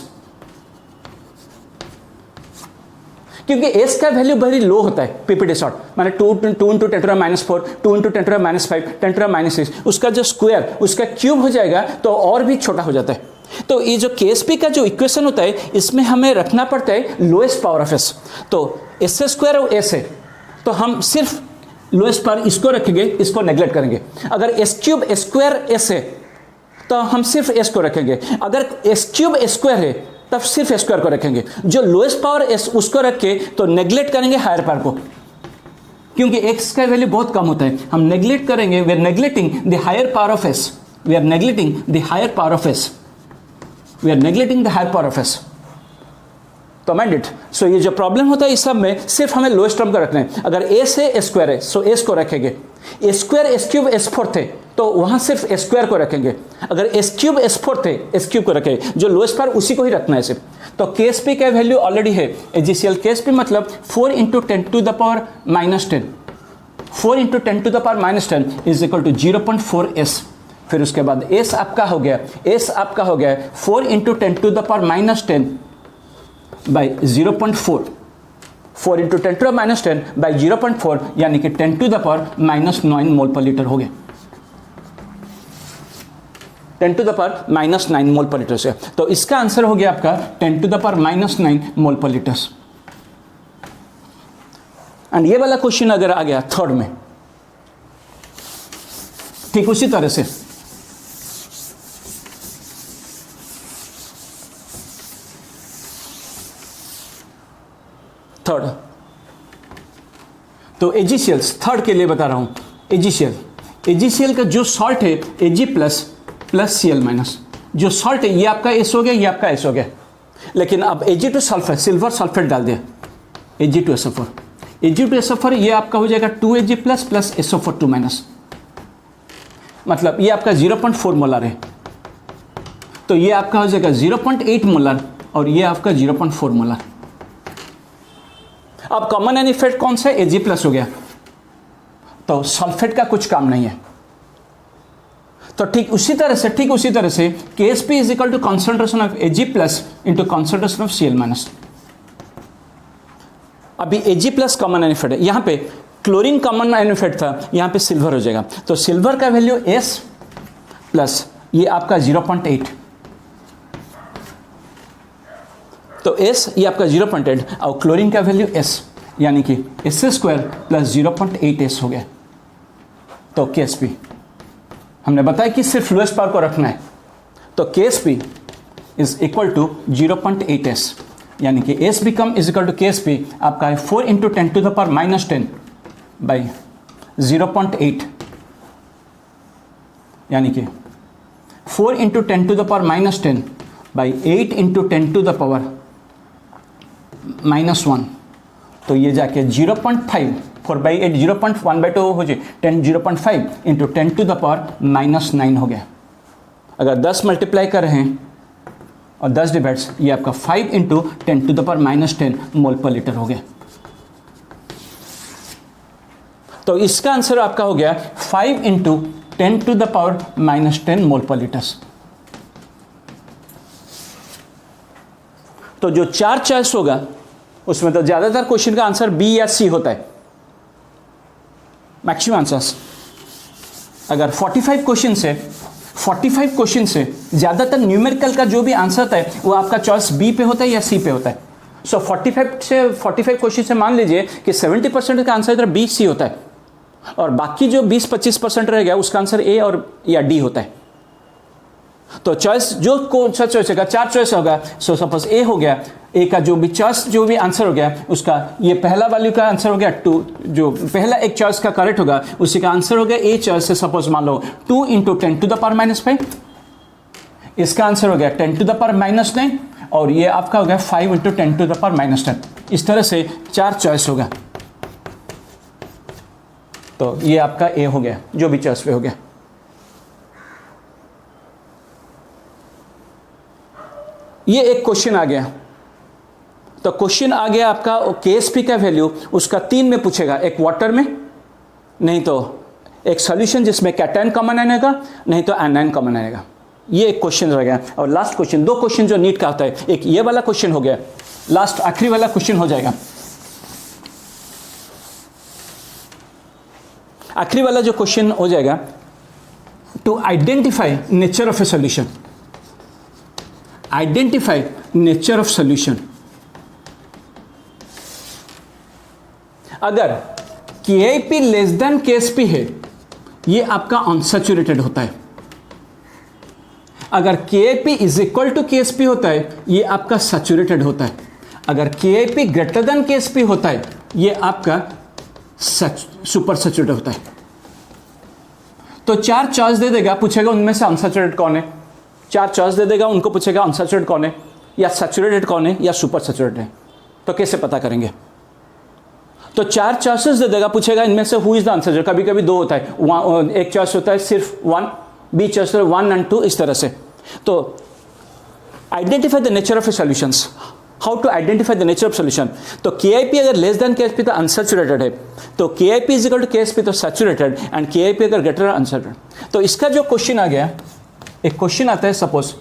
क्योंकि एस का वैल्यू वेरी लो होता है पीपीटी शॉर्ट, माने 2 इंटू 10⁻⁴, 2 इंटू 10⁻⁵, 10⁻�6, उसका जो स्क्वायर उसका क्यूब हो जाएगा तो और भी छोटा हो जाता है। तो ये जो केएसपी का जो इक्वेशन होता है इसमें हमें रखना पड़ता है लोएस्ट पावर ऑफ एस। तो एस स्क्वायर और एस है तो हम सिर्फ लोएस्ट पावर इसको रखेंगे, इसको नेग्लेक्ट करेंगे। अगर एस क्यूब स्क्वायर एस है तो हम सिर्फ एस को रखेंगे, अगर एस क्यूब स्क्वायर है तब सिर्फ स्क्वायर को रखेंगे। जो लोएस्ट पावर एस उसको रख के तो नेग्लेक्ट करेंगे हायर पावर को, क्योंकि एक्स का वैल्यू बहुत कम होता है, हम नेग्लेक्ट करेंगे। We are neglecting the higher power of S, we are neglecting the higher power of S, we are neglecting the higher power of S. तो माइंड इट। सो ये जो प्रॉब्लम होता है इस सब में सिर्फ हमें लोएस्ट टर्म का रखना है। अगर एस है एस स्क्वायर है सो एस को रखेंगे, S square S cube S fourth है तो वहां सिर्फ एस स्क्वायर को रखेंगे। अगर एस क्यूब एस फोर्थ है एस क्यूब को रखेंगे, जो लोएस्ट पावर उसी को ही रखना है सिर्फ। तो केएसपी का वैल्यू ऑलरेडी है एजीसीएल केएसपी मतलब 4 into 10⁻⁻10, 4 into 10⁻⁻10 is equal to 0.4 S. फिर उसके बाद एस आपका हो गया, एस आपका हो गया 4 इंटू 10⁻⁻10 बाई 0.4, 4 इंटू 10⁻⁻10 बाई 0.4 यानी कि 10⁻⁻9 मोल पर लीटर हो गया, 10⁻⁻9 मोल पर लीटर से। तो इसका आंसर हो गया आपका 10⁻⁻9 मोल पर लीटर। एंड ये वाला क्वेश्चन अगर आ गया थर्ड में, ठीक उसी तरह से थर्ड, तो एजीसीएल थर्ड के लिए बता रहा हूं। एजीसीएल का जो सॉल्ट है एजी प्लस सीएल माइनस, जो सॉल्ट है ये आपका एस हो गया, ये आपका एस हो गया। लेकिन अब एजी टू सल्फर, सिल्वर सल्फेट डाल दिया, Ag2SO4, Ag2SO4 ये आपका हो जाएगा 2Ag प्लस SO4 2 माइनस, मतलब ये आपका 0.4 मोलर है, तो ये आपका हो जाएगा 0.8 मोलर और ये आपका 0.4 मोलर। अब कॉमन एन इफेक्ट कौन सा है, Ag प्लस हो गया, तो सल्फेट का कुछ काम नहीं है। तो ठीक उसी तरह से KSP is equal to concentration of Ag plus into concentration of Cl minus. अभी Ag plus common ion effect है, यहाँ पे क्लोरीन कॉमन एन इफेक्ट था, यहाँ पे सिल्वर हो जाएगा, तो सिल्वर का वैल्यू S प्लस ये आपका 0.8, तो S ये आपका 0.8 और क्लोरीन का वैल्यू S यानी कि S² प्लस 0.8S हो गया। तो KSP हमने बताया कि सिर्फ लोएस्ट पावर को रखना है, तो KSP is equal to 0.8S यानी कि S become is equal to KSP आपका है 4 इंटू 10⁻⁻10 बाई 0.8 यानी कि 4 इंटू 10⁻⁻10 बाई 8 इंटू 10⁻⁻1, तो ये जाके 0.5, 4/8 0.1/2 हो जाए 0.5 इंटू 10⁻⁻9 हो गया। अगर 10 मल्टीप्लाई कर रहे हैं और 10 डिवाइड्स, ये आपका 5 इंटू 10⁻10 मोल पर लीटर हो गया। तो इसका आंसर आपका हो गया 5 इंटू 10⁻10 मोल पर लीटर। तो जो 4 चॉइस होगा उसमें तो ज़्यादातर क्वेश्चन का आंसर बी या सी होता है, मैक्सिमम आंसर्स। अगर 45 क्वेश्चन से ज़्यादातर न्यूमेरिकल का जो भी आंसर होता है वो आपका चॉइस बी पे होता है या सी पे होता है। सो 45 क्वेश्चन से मान लीजिए कि 70% का आंसर इधर बी सी होता है और बाकी जो 20-25% रह गया उसका आंसर ए और या डी होता है। तो चॉइस जो कौन सा चॉइस होगा, 4 चॉइस होगा, सो सपोज ए हो गया, ए का जो भी चॉइस जो भी आंसर हो गया उसका ये पहला वैल्यू का आंसर हो गया 2, जो पहला एक चॉइस का करेक्ट होगा उसी का आंसर हो गया ए चॉइस से। सपोज मान लो 2 इंटू 10⁻⁻5, इसका आंसर हो गया 10⁻�9 और ये आपका हो गया 5 इंटू 10⁻10। इस तरह से 4 चॉइस होगा, तो ये आपका ए हो गया जो भी चॉइस पे हो गया। ये एक क्वेश्चन आ गया, तो क्वेश्चन आ गया आपका KSP का वैल्यू उसका 3 में पूछेगा, एक वाटर में, नहीं तो एक सॉल्यूशन जिसमें कैटायन कॉमन आएगा, नहीं तो एनायन कॉमन आएगा। ये एक क्वेश्चन रह गया। और लास्ट क्वेश्चन, 2 क्वेश्चन जो नीट का आता है, एक ये वाला क्वेश्चन हो गया, लास्ट आखिरी वाला क्वेश्चन हो जाएगा। आखिरी वाला जो क्वेश्चन हो जाएगा, to identify nature of a solution, identify nature of solution. अगर KIP लेस देन KSP है, ये आपका अनसैचुरेटेड होता है। अगर KIP is equal to KSP होता है, ये आपका सैचुरेटेड होता है। अगर KIP ग्रेटर देन KSP होता है, ये आपका सुपर सैचुरेटेड होता है। तो 4 चॉइस दे देगा, पूछेगा उनमें से अनसैचुरेटेड कौन है। 4 चॉइस दे देगा, उनको पूछेगा अनसैचुरेटेड कौन है, या सैचुरेटेड कौन है, या सुपर सैचुरेटेड है। तो कैसे पता करेंगे? तो 4 चॉइसेस दे देगा, पूछेगा इनमें से हु इज द अनसैचुरेटेड। कभी कभी 2 होता है, एक चॉइस होता है सिर्फ 1, बी चॉइस 1 and 2, इस तरह से। तो identify the nature of a solutions, how to identify the nature of solution. तो KIP अगर लेस देन KSP तो अनसैचुरेटेड है, तो KIP is equal to KSP तो सैचुरेटेड, एंड KIP अगर ग्रेटर अनसैचुरेटेड। तो इसका जो क्वेश्चन आ गया, एक क्वेश्चन आता है, suppose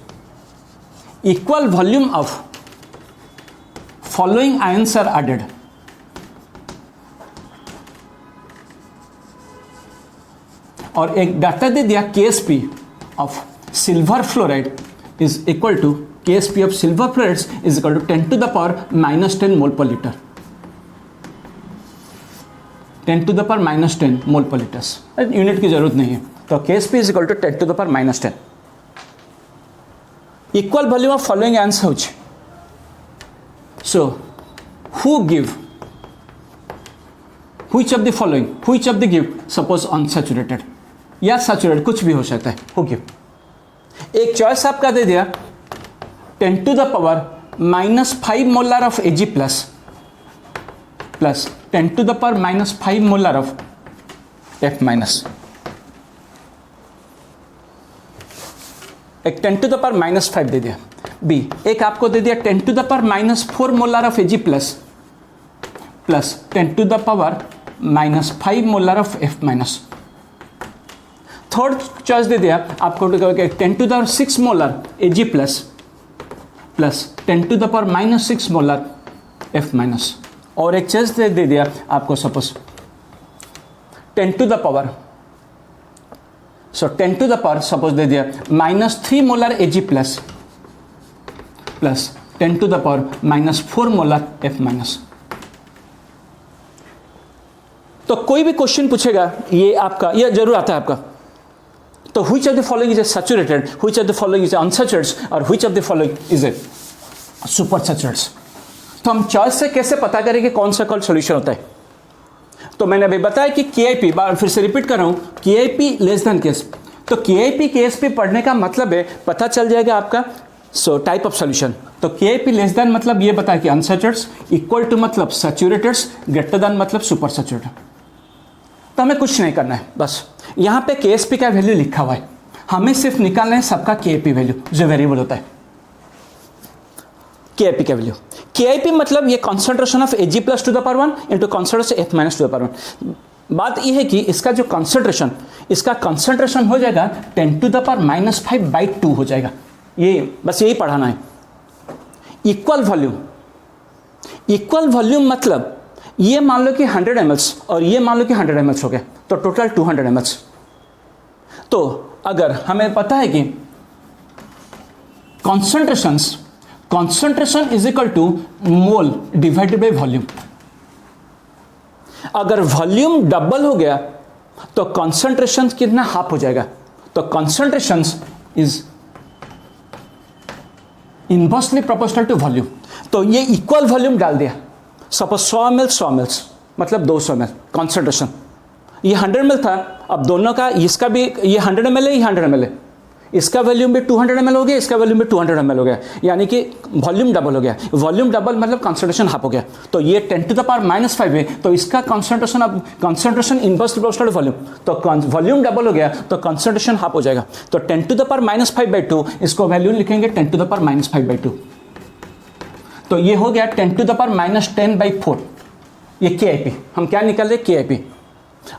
equal volume of following ions are added. और एक डाटा दे दिया KSP ऑफ silver fluoride is equal to KSP of silver fluorides is equal to 10 to the power minus 10 mole per liter. 10 to the power minus 10 mole per liter. Unit की जरूरत नहीं है। तो KSP is equal to 10 to the power minus 10. Equal volume of following ions होच। So, who give? Which of the following? Which of the give? Suppose unsaturated या saturated, कुछ भी हो सकता है। Who give? एक चॉइस आपका दे दिया 10 to the power minus 5 molar of Ag plus 10 to the power minus 5 molar of F minus। एक 10 to the power minus 5 दे दिया। B एक आपको दे दिया 10 to the power minus 4 molar of Ag plus 10 to the power minus 5 molar of F minus। Third choice दे दिया आपको 10 to the power 6 molar Ag plus 10 to the power minus 6 molar F minus। और एक चीज दे दिया आपको, suppose 10 to the power, so 10 to the power suppose they दिया minus 3 molar Ag plus 10 to the power minus 4 molar F minus। तो कोई भी question पूछेगा, ये आपका, ये जरूर आता है आपका। तो which of the following is a saturated, which of the following is unsaturated, और which of the following is a super saturated। तो हम चॉइस से कैसे पता करेंगे कौन सा कौन सॉल्यूशन होता है? तो मैंने अभी बताया कि KIP, बार फिर से रिपीट कर रहा हूं, KIP लेस देन KSP। तो KIP KSP पढ़ने का मतलब है, पता चल जाएगा आपका टाइप ऑफ सॉल्यूशन। तो KIP लेस देन मतलब ये बताया कि अनसैचुरेटेड, इक्वल टू मतलब सैचुरेटेड, ग्रेटर देन मतलब सुपर सैचुरेटेड। तो हमें कुछ नहीं करना है, बस यहाँ पे KSP का वैल्यू लिखा हुआ है, हमें सिर्फ निकालना है सबका KIP वैल्यू जो वेरिएबल होता है। KIP का वैल्यू, KIP मतलब ये concentration of Ag plus two the power 1 into concentration F minus two the power 1। बात ये है कि इसका जो कॉन्सेंट्रेशन, इसका कॉन्सेंट्रेशन हो जाएगा 10 टू द पावर माइनस 5/2 हो जाएगा। ये बस यही पढ़ाना है। इक्वल वॉल्यूम, इक्वल वॉल्यूम मतलब ये मान लो कि 100 ml और ये मान लो कि 100 ml हो गया, तो टोटल 200 ml। तो अगर हमें पता है कि concentration is equal to mole divided by volume. अगर वॉल्यूम डबल हो गया तो कॉन्सेंट्रेशन कितना, हाफ हो जाएगा। तो concentration is inversely proportional to volume. तो ये इक्वल वॉल्यूम डाल दिया, सपोज 100 ml मतलब 200 ml कॉन्सेंट्रेशन। ये 100 ml था, अब दोनों का, इसका भी ये 100 ml है, ये 100 ml है, इसका वॉल्यूम भी 200 ml हो गया, इसका वॉल्यूम भी 200 ml हो गया, यानी कि वॉल्यूम डबल हो गया। वॉल्यूम डबल मतलब कॉन्सेंट्रेशन हाफ हो गया। तो ये 10 टू द पावर माइनस 5 है, तो इसका कॉन्सेंट्रेशन, अब कॉन्सेंट्रेशन इनवर्सली प्रोपोर्शनल वॉल्यूम, तो वॉल्यूम डबल हो गया तो कॉन्सेंट्रेशन हाफ हो जाएगा। तो 10 टू द पावर माइनस 5/2, इसको वैल्यू लिखेंगे 10 टू द पावर माइनस 5/2। तो ये हो गया 10 टू द पावर माइनस 10/4। ये KIP, हम क्या निकाल रहे, KIP।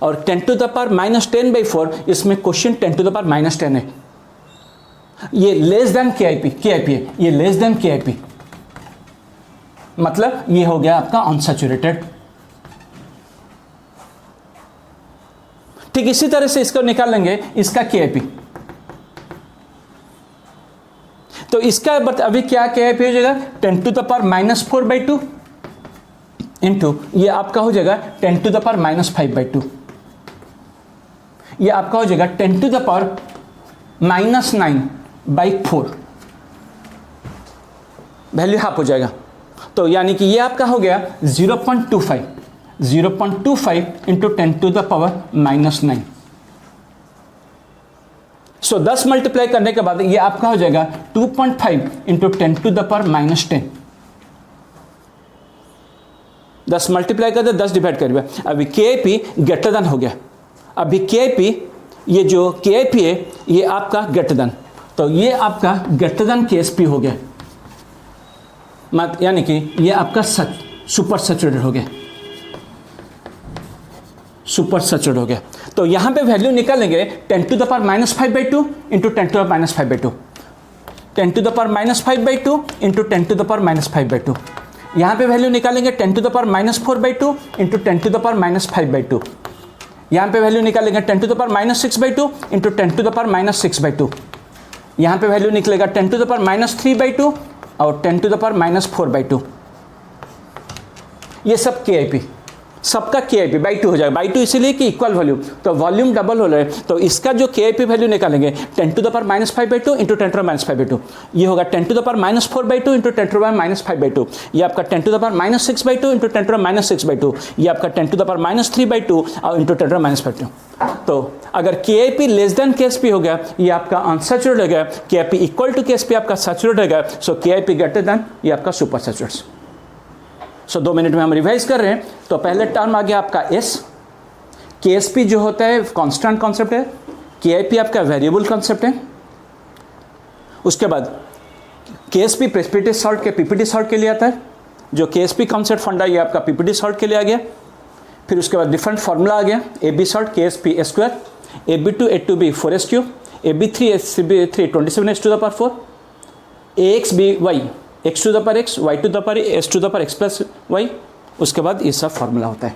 और 10 टू द पावर माइनस 10/4, इसमें question 10 to the power minus 10 है। ये लेस देन KIP है, ये लेस देन KIP मतलब ये हो गया आपका अनसैचुरेटेड। ठीक इसी तरह से इसको निकाल लेंगे, इसका KIP। तो इसका अभी क्या KIP हो जाएगा, 10 to the power -4/2 इंटू ये आपका हो जाएगा 10 to the power -5/2, ये आपका हो जाएगा 10 to the power -9/4, value half हो जाएगा। तो यानी कि ये आपका हो गया 0.25 into 10 to the power -9। So 10 multiply करने के बाद ये आपका हो जाएगा 2.5 into 10 to the power -10। 10 multiply करते 10 डिवाइड करिए, अभी KIP ग्रेटर देन हो गया। अभी KIP, ये जो KIP है ये आपका ग्रेटर देन, तो ये आपका ग्रेटर देन KSP हो गया, यानी कि ये आपका सुपर सैचुरेटेड हो गया, सुपर सैचुरेटेड हो गया। तो यहाँ पे वैल्यू निकालेंगे 10 to the power -5/2 into 10 to the power -5/2, 10 to the power -5/2 into 10 to the power -5/2। यहाँ पे वैल्यू निकालेंगे 10 to the power -4/2 into 10 to the power -5/2। यहाँ पे वैल्यू निकालेंगे 10 to the power -6/2 into 10 to the power -6/2। यहाँ पे value निकलेगा 10 to the power -3/2 और 10 to the power -4/2। ये सब KIP, सबका KIP बाई 2 हो जाएगा, बाई 2 इसीलिए कि इक्वल वॉल्यूम, तो वॉल्यूम डबल हो रहा है। तो इसका जो KIP वैल्यू निकालेंगे 10 to the power -5/2 into 10 to the power -5/2, ये होगा 10 to the power -4/2 into 10 to the power -5/2, ये आपका 10 to the power -6/2 into 10 to the power -6/2, ये आपका 10 to the power -3/2 और इंटू 10 to the power -5/2। तो अगर KIP लेस देन KSP हो गया, ये आपका अनसैचुरेटेड हो गया, KIP इक्वल टू KSP आपका सैचुरेटेड हो गया, सो KIP ग्रेटर देन ये आपका सुपर सैचुरेटेड। सो 2 मिनट में हम रिवाइज कर रहे हैं। तो पहले टर्म आ गया आपका S, KSP जो होता है कांस्टेंट कॉन्सेप्ट है, KIP आपका वेरिएबल कॉन्सेप्ट है। उसके बाद KSP प्रेसिपिटेट सॉल्ट के PPT सॉल्ट के लिए आता है, जो KSP कॉन्सेप्ट फंडा ये आपका PPT सॉल्ट के लिए आ गया। फिर उसके बाद डिफरेंट फार्मूला आ गया, AB salt KSP S², AB2 A2B 4S3, AB3 SCB3 27S⁴, AXBY x to the power x, y to the power s to the power x plus y, उसके बाद ये सब फार्मूला होता है।